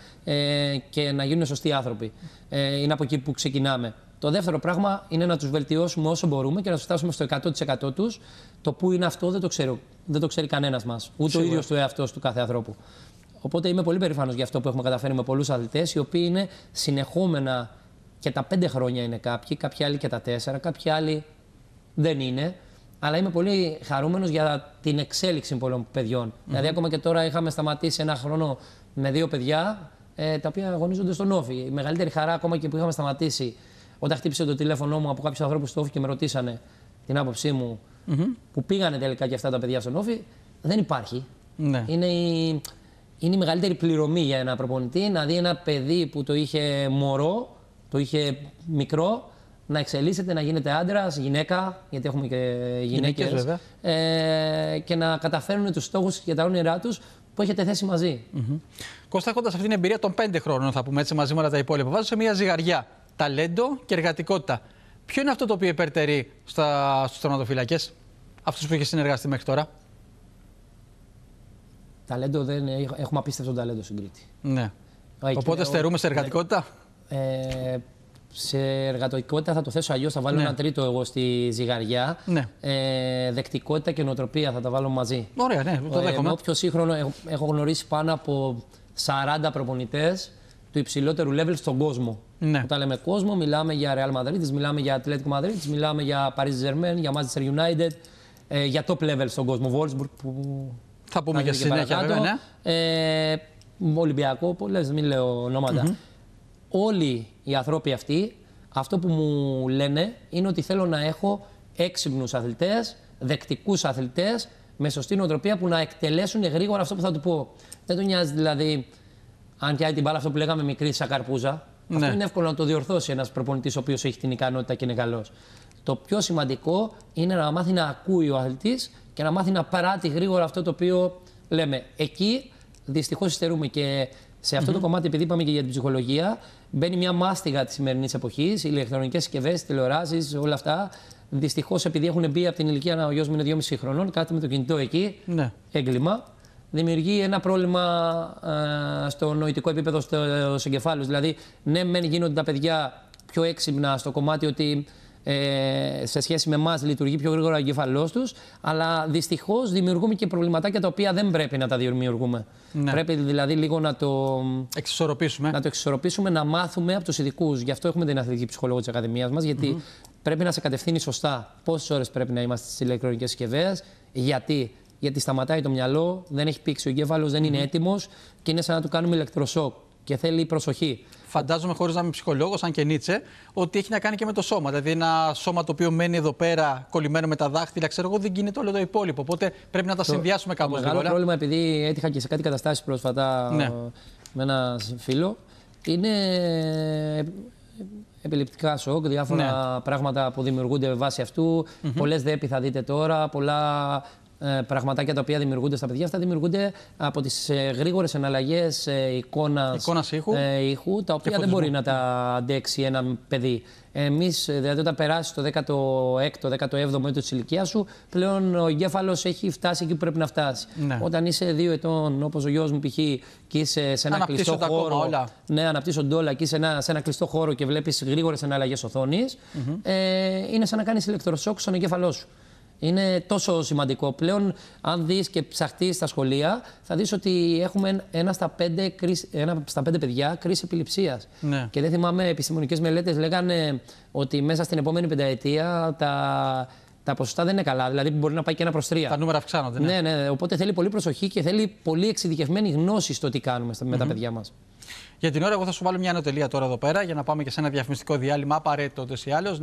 και να γίνουν σωστοί άνθρωποι. Είναι από εκεί που ξεκινάμε. Το δεύτερο πράγμα είναι να τους βελτιώσουμε όσο μπορούμε και να τους φτάσουμε στο 100% τους. Το που είναι αυτό δεν το ξέρει κανένας μας. Ούτε ο ίδιος του εαυτός του κάθε ανθρώπου. Οπότε είμαι πολύ περήφανος για αυτό που έχουμε καταφέρει με πολλούς αθλητές, οι οποίοι είναι συνεχόμενα και τα 5 χρόνια είναι κάποιοι άλλοι και τα 4, κάποιοι άλλοι δεν είναι. Αλλά είμαι πολύ χαρούμενος για την εξέλιξη πολλών παιδιών. Δηλαδή, ακόμα και τώρα είχαμε σταματήσει ένα χρόνο με 2 παιδιά τα οποία αγωνίζονται στον Όφη. Η μεγαλύτερη χαρά, ακόμα και που είχαμε σταματήσει, όταν χτύπησε το τηλέφωνο μου από κάποιους ανθρώπους στο Όφη και με ρωτήσανε την άποψή μου, που πήγανε τελικά και αυτά τα παιδιά στον Όφη, δεν υπάρχει. Ναι. Είναι η μεγαλύτερη πληρωμή για ένα προπονητή να δει ένα παιδί που το είχε μωρό, το είχε μικρό, να εξελίσσεται, να γίνεται άντρας, γυναίκα, γιατί έχουμε και γυναίκες, και να καταφέρουν τους στόχους και τα όνειρά τους που έχετε θέσει μαζί. Κώστα, έχοντας αυτή την εμπειρία των 5 χρόνων, θα πούμε έτσι, μαζί με όλα τα υπόλοιπα, βάζω σε μια ζυγαριά ταλέντο και εργατικότητα. Ποιο είναι αυτό το οποίο υπερτερεί στους τερματοφυλακές, αυτούς που είχε συνεργαστεί μέχρι τώρα? Ταλέντο δεν έχουμε απίστευτο ταλέντο στην Κρήτη. Ναι. Οπότε στερούμε σε εργατικότητα. Σε εργατικότητα θα το θέσω αλλιώς, θα βάλω ένα τρίτο εγώ στη ζυγαριά. Ναι. Δεκτικότητα και νοοτροπία θα τα βάλω μαζί. Ωραία, ναι, το δέχομαι. Εγώ πιο σύγχρονο έχω γνωρίσει πάνω από 40 προπονητές του υψηλότερου level στον κόσμο. Ναι. Όταν λέμε κόσμο, μιλάμε για Real Madrid, μιλάμε για Atletico Madrid, μιλάμε για Paris Saint-Germain, για Manchester United, για top level στον κόσμο. Wolfsburg που θα πούμε και συνέχεια, βέβαια, ναι. Ολυμπιακό, πολλές, μην λέω ονόματα. Όλοι οι άνθρωποι αυτοί, αυτό που μου λένε είναι ότι θέλω να έχω έξυπνους αθλητές, δεκτικούς αθλητές, με σωστή νοοτροπία που να εκτελέσουν γρήγορα αυτό που θα του πω. Δεν τον νοιάζει δηλαδή αν πιάει την μπάλα, αυτό που λέγαμε μικρή σαν καρπούζα. Ναι. Αυτό είναι εύκολο να το διορθώσει ένας προπονητής ο οποίος έχει την ικανότητα και είναι καλός. Το πιο σημαντικό είναι να μάθει να ακούει ο αθλητής και να μάθει να πράττει γρήγορα αυτό το οποίο λέμε. Εκεί δυστυχώς υστερούμε και σε αυτό το κομμάτι, επειδή είπαμε και για την ψυχολογία, μπαίνει μια μάστιγα της σημερινής εποχής, ηλεκτρονικές συσκευές, τηλεοράσεις, όλα αυτά. Δυστυχώς, επειδή έχουν μπει από την ηλικία, ο γιος μου είναι 2,5 χρονών, κάτι με το κινητό εκεί, ναι. Έγκλημα, δημιουργεί ένα πρόβλημα στο νοητικό επίπεδο, στους εγκεφάλους. Δηλαδή, ναι, μεν γίνονται τα παιδιά πιο έξυπνα στο κομμάτι ότι σε σχέση με εμάς λειτουργεί πιο γρήγορα ο εγκέφαλός τους, αλλά δυστυχώς δημιουργούμε και προβληματάκια τα οποία δεν πρέπει να τα δημιουργούμε. Ναι. Πρέπει δηλαδή λίγο να το εξισορροπήσουμε, να μάθουμε από τους ειδικούς. Γι' αυτό έχουμε την αθλητική ψυχολόγο της Ακαδημίας μας, γιατί πρέπει να σε κατευθύνει σωστά πόσες ώρες πρέπει να είμαστε στις ηλεκτρονικές συσκευές, γιατί σταματάει το μυαλό, δεν έχει πήξει ο εγκέφαλος, δεν είναι έτοιμος και είναι σαν να του κάνουμε ηλεκτροσόκ και θέλει προσοχή. Φαντάζομαι, χωρίς να είμαι ψυχολόγος, αν και Νίτσε, ότι έχει να κάνει και με το σώμα. Δηλαδή, ένα σώμα το οποίο μένει εδώ πέρα κολλημένο με τα δάχτυλα, ξέρω εγώ, δεν γίνεται όλο το υπόλοιπο. Οπότε πρέπει να τα συνδυάσουμε κάπως. Το μεγάλο πρόβλημα, επειδή έτυχα και σε κάτι καταστάσεις πρόσφατα με ένα φίλο, είναι επιληπτικά σοκ, διάφορα πράγματα που δημιουργούνται βάσει αυτού. Πολλές ΔΕΠΗ θα δείτε τώρα, πολλά πραγματάκια τα οποία δημιουργούνται στα παιδιά. Αυτά δημιουργούνται από τις γρήγορες εναλλαγές εικόνας ήχου, τα οποία δεν μπορεί να τα αντέξει ένα παιδί. Εμείς, δηλαδή, όταν περάσει το 16ο, 17ο έτος της ηλικίας σου, πλέον ο εγκέφαλος έχει φτάσει εκεί που πρέπει να φτάσει. Ναι. Όταν είσαι 2 ετών, όπως ο γιος μου π.χ., και είσαι σε ένα κλειστό χώρο. Ναι, αναπτύσσονται όλα και είσαι σε ένα κλειστό χώρο και βλέπεις γρήγορες εναλλαγές οθόνης, είναι σαν να κάνεις ηλεκτροσόκ στον εγκέφαλό σου. Είναι τόσο σημαντικό. Πλέον, αν δεις και ψαχτείς στα σχολεία, θα δεις ότι έχουμε ένα στα 5 παιδιά κρίση επιληψίας. Ναι. Και δεν θυμάμαι, επιστημονικές μελέτες λέγανε ότι μέσα στην επόμενη πενταετία τα ποσοστά δεν είναι καλά. Δηλαδή, μπορεί να πάει και 1/3. Τα νούμερα αυξάνονται. Ναι. Οπότε θέλει πολύ προσοχή και θέλει πολύ εξειδικευμένη γνώση στο τι κάνουμε με τα παιδιά μας. Για την ώρα, εγώ θα σου βάλω μια ανωτελεία τώρα εδώ πέρα για να πάμε και σε ένα διαφημιστικό διάλειμμα. Απαραίτητο ούτως ή άλλως.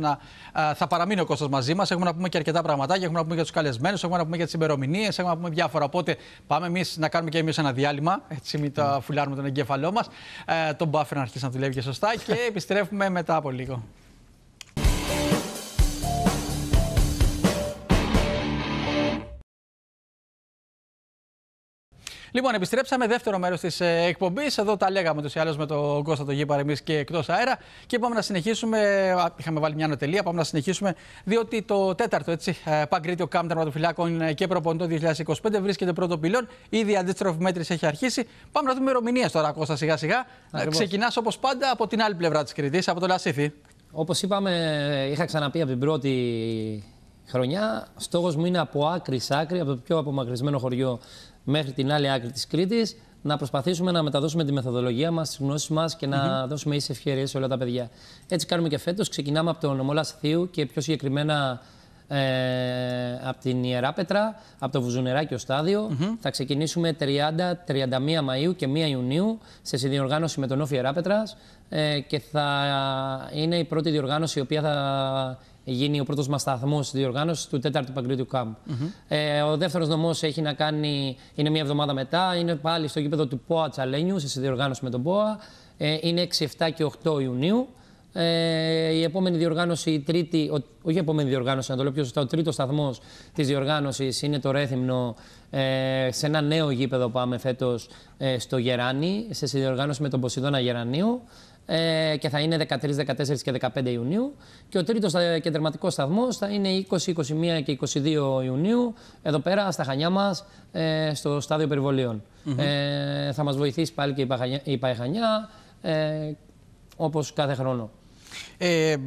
Θα παραμείνει ο Κώστας μαζί μας. Έχουμε να πούμε και αρκετά πραγματάκια. Έχουμε να πούμε για τους καλεσμένους, έχουμε να πούμε για τις ημερομηνίες, έχουμε να πούμε διάφορα. Οπότε πάμε εμείς να κάνουμε και εμείς ένα διάλειμμα. Έτσι, μην τα φουλάρουμε τον εγκέφαλό μας. Τον buffer να αρχίσει να δουλεύει και σωστά και επιστρέφουμε μετά από λίγο. Λοιπόν, επιστρέψαμε δεύτερο μέρος της εκπομπής. Εδώ τα λέγαμε τους ή άλλως με τον Κώστα τον Γήπαρο εμείς και εκτός αέρα. Και είπαμε να συνεχίσουμε. Είχαμε βάλει μια ανωτελεία. Πάμε να συνεχίσουμε, διότι το τέταρτο Παγκρίτιο Camp τερματοφυλάκων και προπονητών 2025 βρίσκεται πρώτο πυλόν. Ήδη η αντίστροφη μέτρηση έχει αρχίσει. Πάμε να δούμε ημερομηνίες τώρα, Κώστα, σιγά-σιγά. Ξεκινάς όπως πάντα από την άλλη πλευρά της Κρήτης, από το Λασίθι. Όπως είπαμε, είχα ξαναπεί από την πρώτη χρονιά. Στόχος μου είναι από άκρη σ' άκρη, από το πιο απομακρυσμένο χωριό μέχρι την άλλη άκρη της Κρήτης, να προσπαθήσουμε να μεταδώσουμε τη μεθοδολογία μας, τις γνώσεις μας και να δώσουμε ίσες ευκαιρίες σε όλα τα παιδιά. Έτσι κάνουμε και φέτος. Ξεκινάμε από το νομό Λασιθίου και πιο συγκεκριμένα από την Ιερά Πέτρα, από το Βουζουνεράκι στάδιο. Θα ξεκινήσουμε 30-31 Μαΐου και 1 Ιουνίου σε συνδιοργάνωση με τον Όφη Ιερά Πέτρας και θα είναι η πρώτη διοργάνωση η οποία θα γίνει ο πρώτος μας σταθμός της διοργάνωσης του 4ου Παγκρίτιου Camp. Ο δεύτερος νομός έχει να κάνει, είναι μια εβδομάδα μετά, είναι πάλι στο γήπεδο του ΠΟΑ Τσαλένιου, σε συνδιοργάνωση με τον ΠΟΑ. Είναι 6, 7 και 8 Ιουνίου. Η επόμενη διοργάνωση, όχι η επόμενη διοργάνωση, να το λέω πιο σωστά, ο τρίτος σταθμός της διοργάνωσης είναι το Ρέθυμνο, σε ένα νέο γήπεδο πάμε φέτος στο Γεράνι, σε συνδιοργάνωση με τον Ποσειδώνα Γερανίου. Και θα είναι 13, 14 και 15 Ιουνίου. Και ο τρίτος και τερματικός σταθμός θα είναι 20, 21 και 22 Ιουνίου, εδώ πέρα στα Χανιά μας, στο στάδιο Περιβολίων. Θα μας βοηθήσει πάλι και η ΠΑΕ Χανιά, όπως κάθε χρόνο.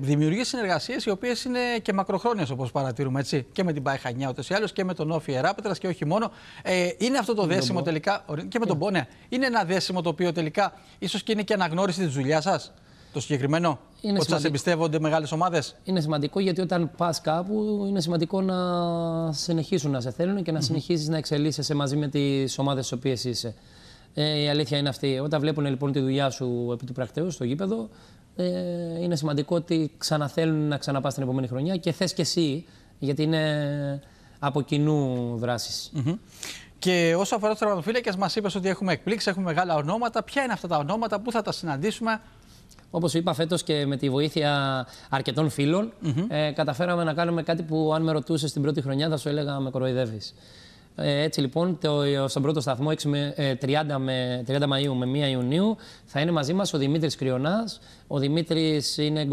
Δημιουργεί συνεργασίες οι οποίες είναι και μακροχρόνιες, όπως παρατηρούμε, έτσι, και με την ΠΑΕ Χανιά ούτως ή άλλως και με τον Όφη Ιερά Πέτρας και όχι μόνο. Είναι αυτό το δέσιμο τελικά, και με τον Πόνε, είναι ένα δέσιμο το οποίο τελικά ίσως και είναι και αναγνώριση της δουλειάς σας, το συγκεκριμένο, ότι σας εμπιστεύονται μεγάλες ομάδες. Είναι σημαντικό, γιατί όταν πας κάπου είναι σημαντικό να συνεχίσουν να σε θέλουν και να συνεχίσεις να εξελίσσεσαι μαζί με τις ομάδες στις οποίες είσαι. Η αλήθεια είναι αυτή. Όταν βλέπουν λοιπόν τη δουλειά σου επί του πρακτέου στο γήπεδο, είναι σημαντικό ότι ξαναθέλουν να ξαναπάς την επόμενη χρονιά και θες και εσύ, γιατί είναι από κοινού δράσεις. Και όσο αφορά τους τερματοφύλακες, μας είπες ότι έχουμε εκπλήξεις, έχουμε μεγάλα ονόματα. Ποια είναι αυτά τα ονόματα, πού θα τα συναντήσουμε? Όπως είπα, φέτος και με τη βοήθεια αρκετών φίλων, καταφέραμε να κάνουμε κάτι που, αν με ρωτούσες την πρώτη χρονιά, θα σου έλεγα με κοροϊδεύεις. Έτσι λοιπόν, στον πρώτο σταθμό 30 Μαΐου με 1 Ιουνίου θα είναι μαζί μας ο Δημήτρης Κρυονάς. Ο Δημήτρης είναι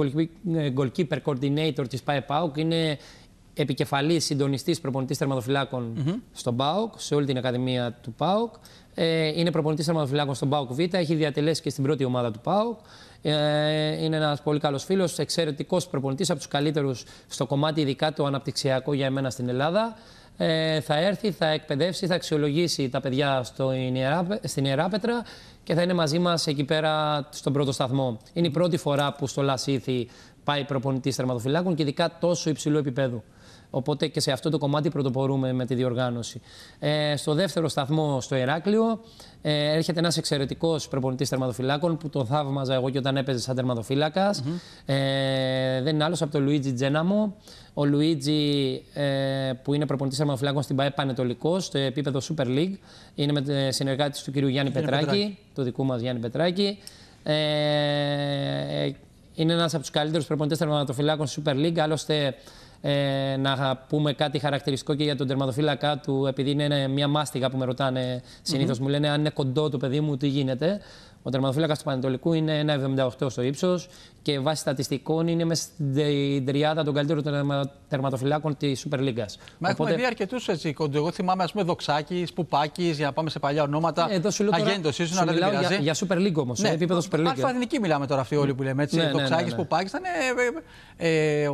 goalkeeper coordinator της ΠΑΕ ΠΑΟΚ, είναι επικεφαλής συντονιστής προπονητής τερματοφυλάκων στον ΠΑΟΚ, σε όλη την Ακαδημία του ΠΑΟΚ. Είναι προπονητής τερματοφυλάκων στον ΠΑΟΚ Β, έχει διατελέσει και στην πρώτη ομάδα του ΠΑΟΚ. Είναι ένας πολύ καλός φίλος, εξαιρετικός προπονητής, από τους καλύτερους στο κομμάτι ειδικά το αναπτυξιακό για εμένα στην Ελλάδα. Θα έρθει, θα εκπαιδεύσει, θα αξιολογήσει τα παιδιά στην Ιεράπετρα και θα είναι μαζί μας εκεί πέρα στον πρώτο σταθμό. Είναι η πρώτη φορά που στο Λασίθι πάει προπονητής τερματοφυλάκων και ειδικά τόσο υψηλού επίπεδου. Οπότε και σε αυτό το κομμάτι πρωτοπορούμε με τη διοργάνωση. Στο δεύτερο σταθμό, στο Ηράκλειο, έρχεται ένας εξαιρετικός προπονητής τερματοφυλάκων που τον θαύμαζα εγώ και όταν έπαιζε σαν τερματοφύλακας. Δεν είναι άλλος από τον Λουίτζι Τζέναμο. Ο Λουίτζι, που είναι προπονητής τερματοφυλάκων στην ΠΑΕ Πανετολικός, στο επίπεδο Super League, είναι με συνεργάτης του κ. Γιάννη Πετράκη, του δικού μας Γιάννη Πετράκη. Είναι ένας από τους καλύτερους προπονητές τερματοφυλάκων στη Super League. Άλλωστε, να πούμε κάτι χαρακτηριστικό και για τον τερματοφύλακα του, επειδή είναι μια μάστιγα που με ρωτάνε συνήθως. Μου λένε αν είναι κοντό το παιδί μου, τι γίνεται. Ο τερματοφύλακας του Πανετολικού είναι 1,78 στο ύψος και βάσει στατιστικών είναι μέσα στην τριάδα των καλύτερων τερματοφυλάκων της Super League. Μα έχουμε δει αρκετούς έτσι κοντού. Εγώ θυμάμαι, ας πούμε, Δοξάκης, Πουπάκης, για να πάμε σε παλιά ονόματα. Αγέντος ήσουν, αλλά δεν πειράζει. Για Super League όμως, επίπεδο Super League. Αλφα-εθνική μιλάμε τώρα αυτοί όλοι που λέμε. Δοξάκης, Πουπάκης ήταν.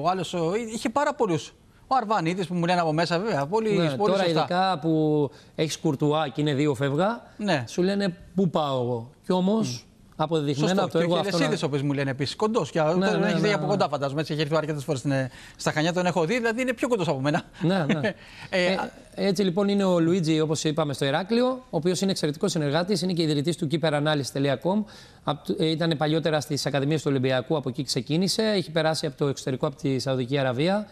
Ο άλλος είχε πάρα πολλούς. Ο Αρβανίτης που μου λένε από μέσα, βέβαια. Πολύ τώρα σωστά. ειδικά που έχει Κουρτουά και είναι 2 φεύγα, σου λένε πού πάω εγώ. Κι όμως αποδεδειγμένα από το έργο αυτό. Και ο Λεσίδης, όπως μου λένε επίσης, κοντός. Και τον έχεις δει από κοντά, φαντάζομαι. Έτσι έχει έρθει αρκετές φορές στα Χανιά, τον έχω δει, δηλαδή είναι πιο κοντός από μένα. Έτσι λοιπόν είναι ο Λουίτζι, όπως είπαμε, στο Ηράκλειο, ο οποίος είναι εξαιρετικός συνεργάτης, είναι και ιδρυτής του keeperanalysis.com. Ήταν παλιότερα στις Ακαδημίες του Ολυμπιακού, από εκεί ξεκίνησε. Έχει περάσει από το εξωτερικό, από τη Σαουδική Αραβία.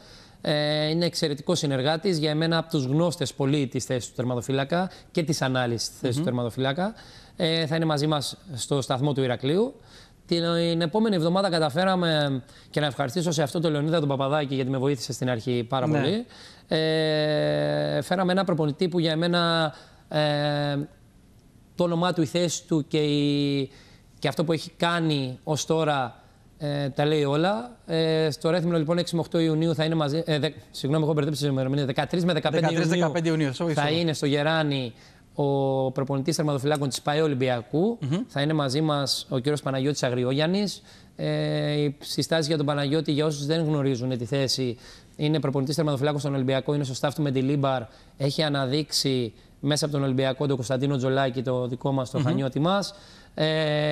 Είναι εξαιρετικός συνεργάτης, για εμένα από τους γνώστες πολύ της θέσης του τερματοφύλακα και της ανάλυσης της θέσης του τερματοφύλακα. Θα είναι μαζί μας στο σταθμό του Ηρακλείου. Την επόμενη εβδομάδα καταφέραμε, και να ευχαριστήσω σε αυτό τον Λεωνίδα τον Παπαδάκη γιατί με βοήθησε στην αρχή πάρα πολύ. Φέραμε ένα προπονητή που για εμένα το όνομά του, η θέση του και αυτό που έχει κάνει ως τώρα τα λέει όλα. Στο Ρέθυμνο λοιπόν 6 με 8 Ιουνίου θα είναι μαζί. Συγγνώμη, έχω μπερδέψει τις ημερομηνίες. 13 με 15 Ιουνίου θα είναι στο Γεράνι ο προπονητής τερματοφυλάκων της ΠΑΕ Ολυμπιακού. Θα είναι μαζί μας ο κύριος Παναγιώτης Αγριόγιαννης. Οι συστάσεις για τον Παναγιώτη, για όσους δεν γνωρίζουν τη θέση, είναι προπονητής τερματοφυλάκων στον Ολυμπιακό, είναι στο staff του Μεντιλίμπαρ. Έχει αναδείξει μέσα από τον Ολυμπιακό τον Κωνσταντίνο Τζολάκη, το δικό μας, το Χανιώτη μας.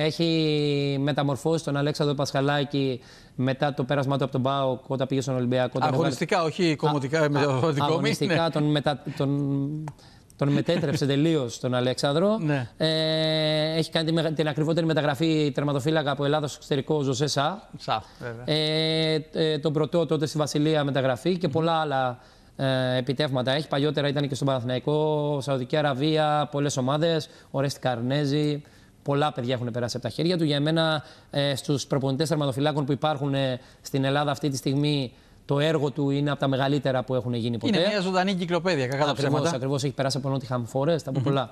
Έχει μεταμορφώσει τον Αλέξανδρο Πασχαλάκη μετά το πέρασμα του από τον ΠΑΟΚ όταν πήγε στον Ολυμπιακό. Αγωνιστικά, όχι κομμωτικά. Αγωνιστικά τον μετέτρεψε τελείως τον Αλέξανδρο. Έχει κάνει την ακριβότερη μεταγραφή τερματοφύλακα από Ελλάδα στο εξωτερικό, ο Ζωζέ Σα. Τον πρωτό τότε στη Βασιλεία μεταγραφή και πολλά άλλα επιτεύγματα έχει. Παλιότερα ήταν και στον Παναθηναϊκό, Σαουδική Αραβία, πολλές ομάδες, ο Ρέστη Καρνέζη. Πολλά παιδιά έχουν περάσει από τα χέρια του. Για εμένα, στους προπονητές τερματοφυλάκων που υπάρχουν στην Ελλάδα αυτή τη στιγμή, το έργο του είναι από τα μεγαλύτερα που έχουν γίνει ποτέ. Είναι μια ζωντανή κυκλοπαίδεια, κακά τα ψέματα. Ακριβώς, έχει περάσει από Nottingham Forest, από πολλά.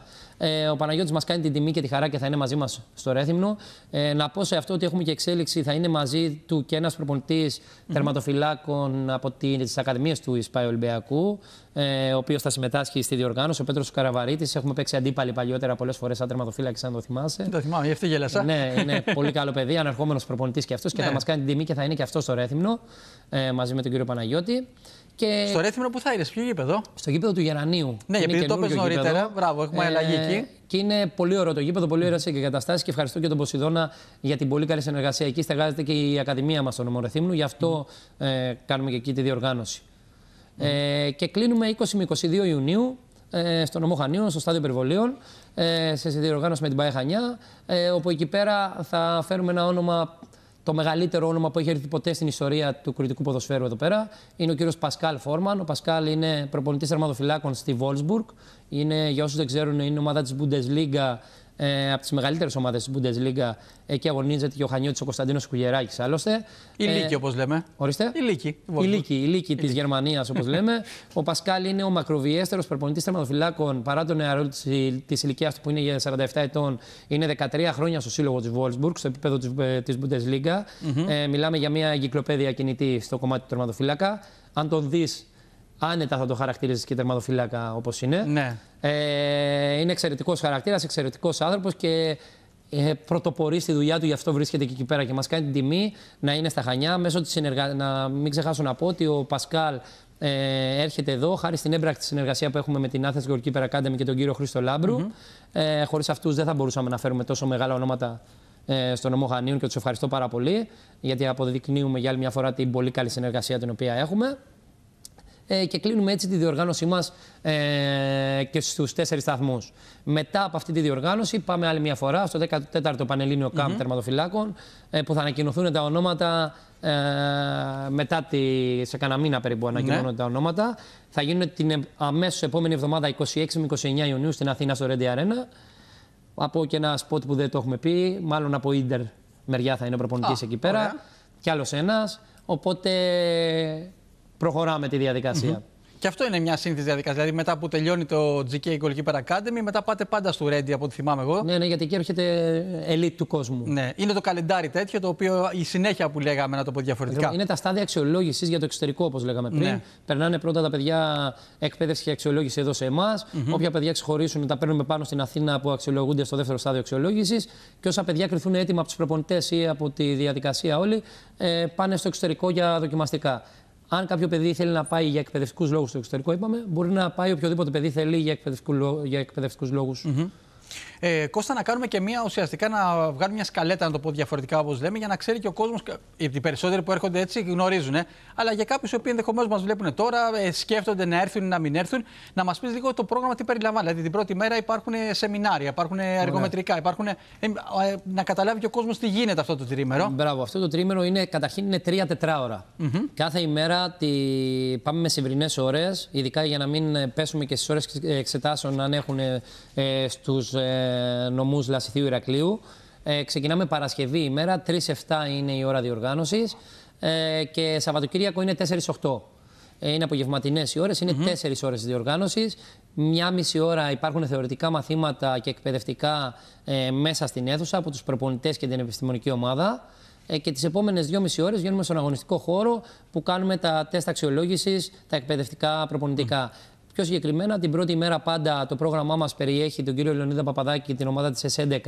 Ο Παναγιώτης μας κάνει την τιμή και τη χαρά και θα είναι μαζί μας στο Ρέθυμνο. Να πω σε αυτό ότι έχουμε και εξέλιξη. Θα είναι μαζί του και ένας προπονητής τερματοφυλάκων από τις Ακαδημίες του ΙΣΠΑΕ Ολυμπιακού, ο οποίος θα συμμετάσχει στη διοργάνωση, ο Πέτρος Καραβαρίτης. Έχουμε παίξει αντίπαλοι παλιότερα πολλές φορές σαν τερματοφύλακης, αν το θυμάσαι. Το θυμάμαι, γι' αυτό γέλασα. Ναι, είναι πολύ καλό παιδί, ανερχόμενος προπονητής και αυτός και θα μας κάνει την τιμή και θα είναι και αυτό στο Ρέθυμνο μαζί με τον κύριο Παναγιώτη. Και στο Ρέθυμνο που θα είναι, ποιο γήπεδο? Στο γήπεδο του Γερανίου. Ναι, επειδή το πες νωρίτερα. Μπράβο, έχουμε αλλαγή εκεί. Και είναι πολύ ωραίο το γήπεδο, πολύ ωραίες εγκαταστάσεις και ευχαριστώ και τον Ποσειδώνα για την πολύ καλή συνεργασία. Εκεί στεγάζεται και η Ακαδημία μας στο νομό Ρεθύμνου, γι' αυτό κάνουμε και εκεί τη διοργάνωση. Και κλείνουμε 20 με 22 Ιουνίου στο νομό Χανίων, στο στάδιο Περιβολίων, σε διοργάνωση με την ΠΑΕ Χανιά, όπου εκεί πέρα θα φέρουμε ένα όνομα. Το μεγαλύτερο όνομα που έχει έρθει ποτέ στην ιστορία του κριτικού ποδοσφαίρου εδώ πέρα είναι ο κύριος Πασκάλ Φόρμαν. Ο Πασκάλ είναι προπονητής τερματοφυλάκων στη Wolfsburg. Είναι, για όσους δεν ξέρουν, είναι ομάδα της Bundesliga, από τις μεγαλύτερες ομάδες της Bundesliga. Εκεί αγωνίζεται και ο Χανιώτης ο Κωνσταντίνος Κουγεράκης άλλωστε. Η Λύκη, όπως λέμε. Ορίστε. Η Λύκη της Γερμανίας, όπως λέμε. Ο Πασκάλ είναι ο μακροβιέστερος προπονητής τερματοφυλάκων παρά τον νεαρό της ηλικίας του που είναι για 47 ετών. Είναι 13 χρόνια στο σύλλογο της Wolfsburg, στο επίπεδο της Bundesliga. Μιλάμε για μια εγκυκλοπαίδεια κινητή στο κομμάτι του τερματοφυλάκα. Αν τον δεις, άνετα θα το χαρακτηρίζεις και τερματοφύλακα όπως είναι. Ναι. Είναι εξαιρετικός χαρακτήρας, εξαιρετικός άνθρωπος και πρωτοπορεί στη δουλειά του, γι' αυτό βρίσκεται και εκεί πέρα και μας κάνει την τιμή να είναι στα Χανιά. Μέσω της να μην ξεχάσω να πω ότι ο Πασκάλ έρχεται εδώ χάρη στην έμπρακτη συνεργασία που έχουμε με την Athens Goalkeeper Academy και τον κύριο Χρήστο Λάμπρου. Χωρίς αυτούς δεν θα μπορούσαμε να φέρουμε τόσο μεγάλα ονόματα στον νομό Χανίων και τους ευχαριστώ πάρα πολύ, γιατί αποδεικνύουμε για άλλη μια φορά την πολύ καλή συνεργασία την οποία έχουμε. Και κλείνουμε έτσι τη διοργάνωσή μας και στους 4 σταθμούς. Μετά από αυτή τη διοργάνωση πάμε άλλη μια φορά στο 14ο Πανελλήνιο Camp Τερματοφυλάκων, που θα ανακοινωθούν τα ονόματα μετά σε κανένα μήνα περίπου ανακοινώνονται τα ονόματα. Θα γίνουν την αμέσως επόμενη εβδομάδα 26 με 29 Ιουνίου στην Αθήνα στο Ready Arena. Από και ένα σποτ που δεν το έχουμε πει, μάλλον από Ίντερ μεριά θα είναι προπονητής εκεί πέρα. Ωραία. Κι άλλος ένας, οπότε προχωράμε τη διαδικασία. Και αυτό είναι μια σύνθεση διαδικασία. Δηλαδή, μετά που τελειώνει το GK Goalkeeper Academy, μετά πάτε πάντα στο Ready, από ό,τι θυμάμαι εγώ. Ναι, γιατί εκεί έρχεται elite του κόσμου. Ναι, είναι το καλεντάρι τέτοιο, το οποίο η συνέχεια που λέγαμε, να το πω διαφορετικά. Είναι τα στάδια αξιολόγησης για το εξωτερικό, όπως λέγαμε πριν. Ναι. Περνάνε πρώτα τα παιδιά εκπαίδευση και αξιολόγηση εδώ σε εμάς. Όποια παιδιά ξεχωρίσουν, τα παίρνουμε πάνω στην Αθήνα που αξιολογούνται στο δεύτερο στάδιο αξιολόγησης. Και όσα παιδιά κρυθούν έτοιμα από τους προπονητές ή από τη διαδικασία όλοι, πάνε στο εξωτερικό για δοκιμαστικά. Αν κάποιο παιδί θέλει να πάει για εκπαιδευτικούς λόγους στο εξωτερικό, είπαμε, μπορεί να πάει οποιοδήποτε παιδί θέλει για εκπαιδευτικούς λόγους. Κώστα, να κάνουμε και ουσιαστικά να βγάλουμε μια σκαλέτα, να το πω διαφορετικά όπως λέμε, για να ξέρει και ο κόσμος. Οι περισσότεροι που έρχονται έτσι γνωρίζουν, αλλά για κάποιους οι οποίοι ενδεχομένως μας βλέπουν τώρα, σκέφτονται να έρθουν ή να μην έρθουν, να μας πεις λίγο το πρόγραμμα τι περιλαμβάνει. Δηλαδή, την πρώτη μέρα υπάρχουν σεμινάρια, υπάρχουν εργομετρικά, να καταλάβει και ο κόσμος τι γίνεται αυτό το τρίμερο. Μπράβο, αυτό το τρίμερο καταρχήν είναι 3 τετράωρα. Κάθε ημέρα πάμε με σημερινές ώρες, ειδικά για να μην πέσουμε και στις ώρες εξετάσεων αν έχουν στους νομούς Λασιθίου Ηρακλείου. Ξεκινάμε Παρασκευή ημέρα, 3-7 είναι η ώρα διοργάνωσης και Σαββατοκύριακο είναι 4-8. Είναι απογευματινές οι ώρες, είναι 4 ώρες διοργάνωσης. 1,5 ώρα υπάρχουν θεωρητικά μαθήματα και εκπαιδευτικά μέσα στην αίθουσα από τους προπονητές και την επιστημονική ομάδα. Και τις επόμενες 2,5 ώρες βγαίνουμε στον αγωνιστικό χώρο που κάνουμε τα τεστ αξιολόγησης, τα εκπαιδευτικά προπονητικά. Πιο συγκεκριμένα, την πρώτη μέρα πάντα το πρόγραμμά μας περιέχει τον κύριο Λεωνίδα Παπαδάκη και την ομάδα της S11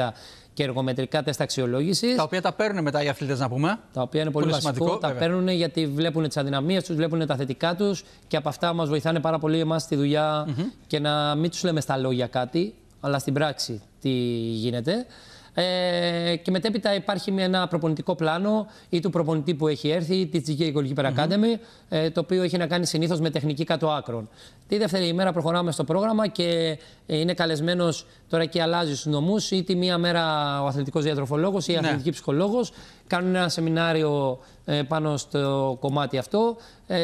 και εργομετρικά τεστ αξιολόγησης. Τα οποία τα παίρνουν μετά οι αθλητές, να πούμε. Τα οποία είναι πολύ βασικό. Σημαντικό, τα παίρνουν γιατί βλέπουν τις αδυναμίες τους, βλέπουν τα θετικά τους και από αυτά μας βοηθάνε πάρα πολύ εμάς στη δουλειά και να μην τους λέμε στα λόγια κάτι, αλλά στην πράξη τι γίνεται. Και μετέπειτα υπάρχει ένα προπονητικό πλάνο ή του προπονητή που έχει έρθει, τη GK Goalkeeper Academy, το οποίο έχει να κάνει συνήθως με τεχνική κάτω άκρων. Τη δεύτερη ημέρα προχωράμε στο πρόγραμμα και είναι καλεσμένος, τώρα και αλλάζει στους νομούς, ή τη μία μέρα ο αθλητικός διατροφολόγος ή η αθλητική ψυχολόγος. Κάνουν ένα σεμινάριο πάνω στο κομμάτι αυτό.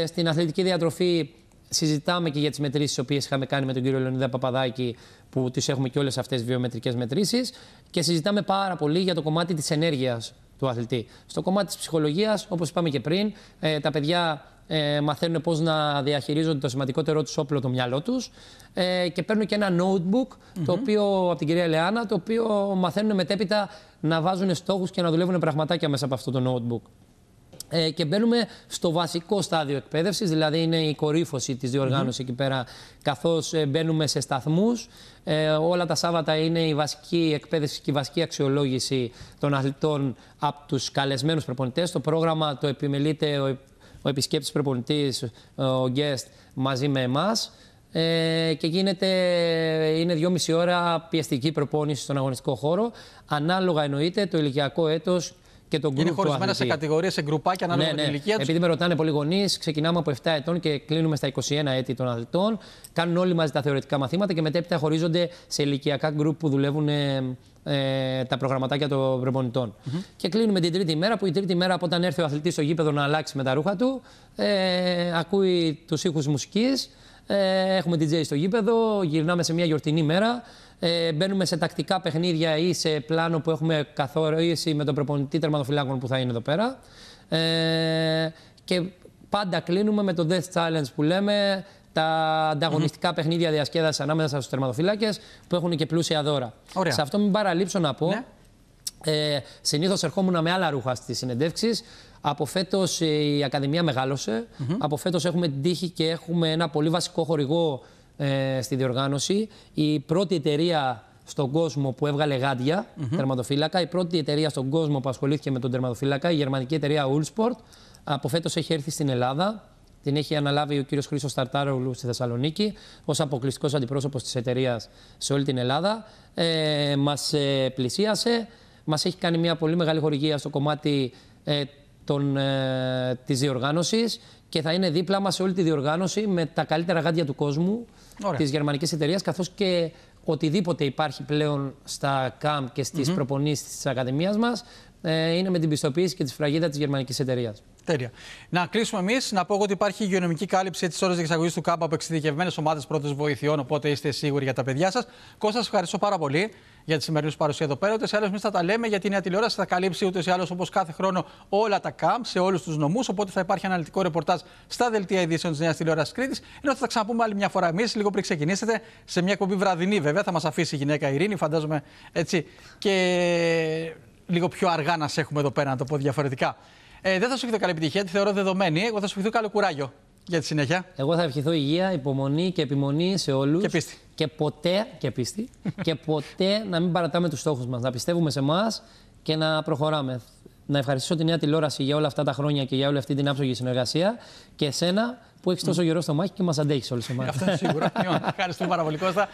Στην αθλητική διατροφή συζητάμε και για τις μετρήσεις τις οποίες είχαμε κάνει με τον κύριο Λεωνίδα Παπαδάκη, που τις έχουμε και όλες αυτές τις βιομετρικές μετρήσεις, και συζητάμε πάρα πολύ για το κομμάτι της ενέργειας του αθλητή. Στο κομμάτι της ψυχολογίας, όπως είπαμε και πριν, τα παιδιά μαθαίνουν πώς να διαχειρίζονται το σημαντικότερο τους όπλο, το μυαλό τους, και παίρνουν και ένα notebook, το οποίο, από την κυρία Λεάνα, το οποίο μαθαίνουν μετέπειτα να βάζουν στόχους και να δουλεύουν πραγματάκια μέσα από αυτό το notebook. Και μπαίνουμε στο βασικό στάδιο εκπαίδευσης, δηλαδή είναι η κορύφωση της διοργάνωσης εκεί πέρα, καθώς μπαίνουμε σε σταθμούς. Όλα τα Σάββατα είναι η βασική εκπαίδευση και η βασική αξιολόγηση των αθλητών από τους καλεσμένους προπονητές. Το πρόγραμμα το επιμελείται ο επισκέπτης προπονητής, ο guest, μαζί με εμάς. Και είναι 2,5 ώρα πιεστική προπόνηση στον αγωνιστικό χώρο, ανάλογα εννοείται το ηλικιακό έτος. Είναι χωρισμένα σε κατηγορίες, σε γκρουπάκια ανάλογα με την ηλικία τους. Επειδή με ρωτάνε πολλοί γονείς, ξεκινάμε από 7 ετών και κλείνουμε στα 21 έτη των αθλητών. Κάνουν όλοι μαζί τα θεωρητικά μαθήματα και μετέπειτα χωρίζονται σε ηλικιακά γκρουπ που δουλεύουν τα προγραμματάκια των προπονητών. Και κλείνουμε την τρίτη μέρα, που η τρίτη μέρα από όταν έρθει ο αθλητής στο γήπεδο να αλλάξει με τα ρούχα του, ακούει τους ήχους μουσικής, έχουμε DJ στο γήπεδο, γυρνάμε σε μια γιορτινή μέρα. Μπαίνουμε σε τακτικά παιχνίδια ή σε πλάνο που έχουμε καθορίσει με τον προπονητή τερματοφυλάκων που θα είναι εδώ πέρα. Και πάντα κλείνουμε με το Death Challenge που λέμε, τα ανταγωνιστικά παιχνίδια διασκέδασης ανάμεσα στους τερματοφυλάκες που έχουν και πλούσια δώρα. Ωραία. Σε αυτό μην παραλείψω να πω, συνήθως ερχόμουν με άλλα ρούχα στις συνεντεύξεις. Από φέτος η Ακαδημία μεγάλωσε. Από φέτος έχουμε την τύχη και έχουμε ένα πολύ βασικό χορηγό στη διοργάνωση. Η πρώτη εταιρεία στον κόσμο που έβγαλε γάντια τερματοφύλακα. Η πρώτη εταιρεία στον κόσμο που ασχολήθηκε με τον τερματοφύλακα, η γερμανική εταιρεία Uhlsport, από φέτος έχει έρθει στην Ελλάδα. Την έχει αναλάβει ο κύριος Χρήστος Ταρτάρογλου στη Θεσσαλονίκη ως αποκλειστικός αντιπρόσωπος της εταιρείας σε όλη την Ελλάδα. Μας πλησίασε, μας έχει κάνει μια πολύ μεγάλη χορηγία στο κομμάτι της διοργάνωσης και θα είναι δίπλα μας σε όλη τη διοργάνωση με τα καλύτερα γάντια του κόσμου της γερμανικής εταιρείας, καθώς και οτιδήποτε υπάρχει πλέον στα ΚΑΜ και στις προπονήσεις της Ακαδημίας μας είναι με την πιστοποίηση και τη σφραγίδα της γερμανικής εταιρείας. Τέλεια. Να κλείσουμε εμείς. Να πω ότι υπάρχει υγειονομική κάλυψη τις ώρες διεξαγωγής του ΚΑΜΠ από εξειδικευμένες ομάδες πρώτης βοηθειών. Οπότε είστε σίγουροι για τα παιδιά σας. Κώστα, σας ευχαριστώ πάρα πολύ για τη σημερινή παρουσία εδώ πέρα. Ούτως ή άλλως, εμείς θα τα λέμε, γιατί η Νέα Τηλεόραση θα καλύψει ούτως ή άλλως όπως κάθε χρόνο όλα τα ΚΑΜΠ σε όλους τους νομούς. Οπότε θα υπάρχει αναλυτικό ρεπορτάζ στα δελτία ειδήσεων της Νέας Τηλεόρασης Κρήτης. Ενώ θα τα ξαναπούμε άλλη μια φορά εμείς, λίγο πριν ξεκινήσετε, σε μια εκπομπή βραδινή βέβαια. Θα μας αφήσει η γυναίκα Ειρήνη, φαντάζομαι έτσι. Και λίγο πιο αργά να σε έχουμε εδώ πέρα, να το πω διαφορετικά. Δεν θα σου ευχηθώ καλή επιτυχία, τη θεωρώ δεδομένη. Εγώ θα σου ευχηθώ καλό κουράγιο για τη συνέχεια. Εγώ θα ευχηθώ υγεία, υπομονή και επιμονή σε όλους. Και πίστη. Και ποτέ να μην παρατάμε τους στόχους μας. Να πιστεύουμε σε εμάς και να προχωράμε. Να ευχαριστήσω τη Νέα Τηλεόραση για όλα αυτά τα χρόνια και για όλη αυτή την άψογη συνεργασία. Και εσένα που έχεις τόσο γερό στο μάχη και μας αντέχεις όλους εμάς. Αυτό είναι σίγουρο. Ευχαριστούμε πάρα πολύ, Κώστα.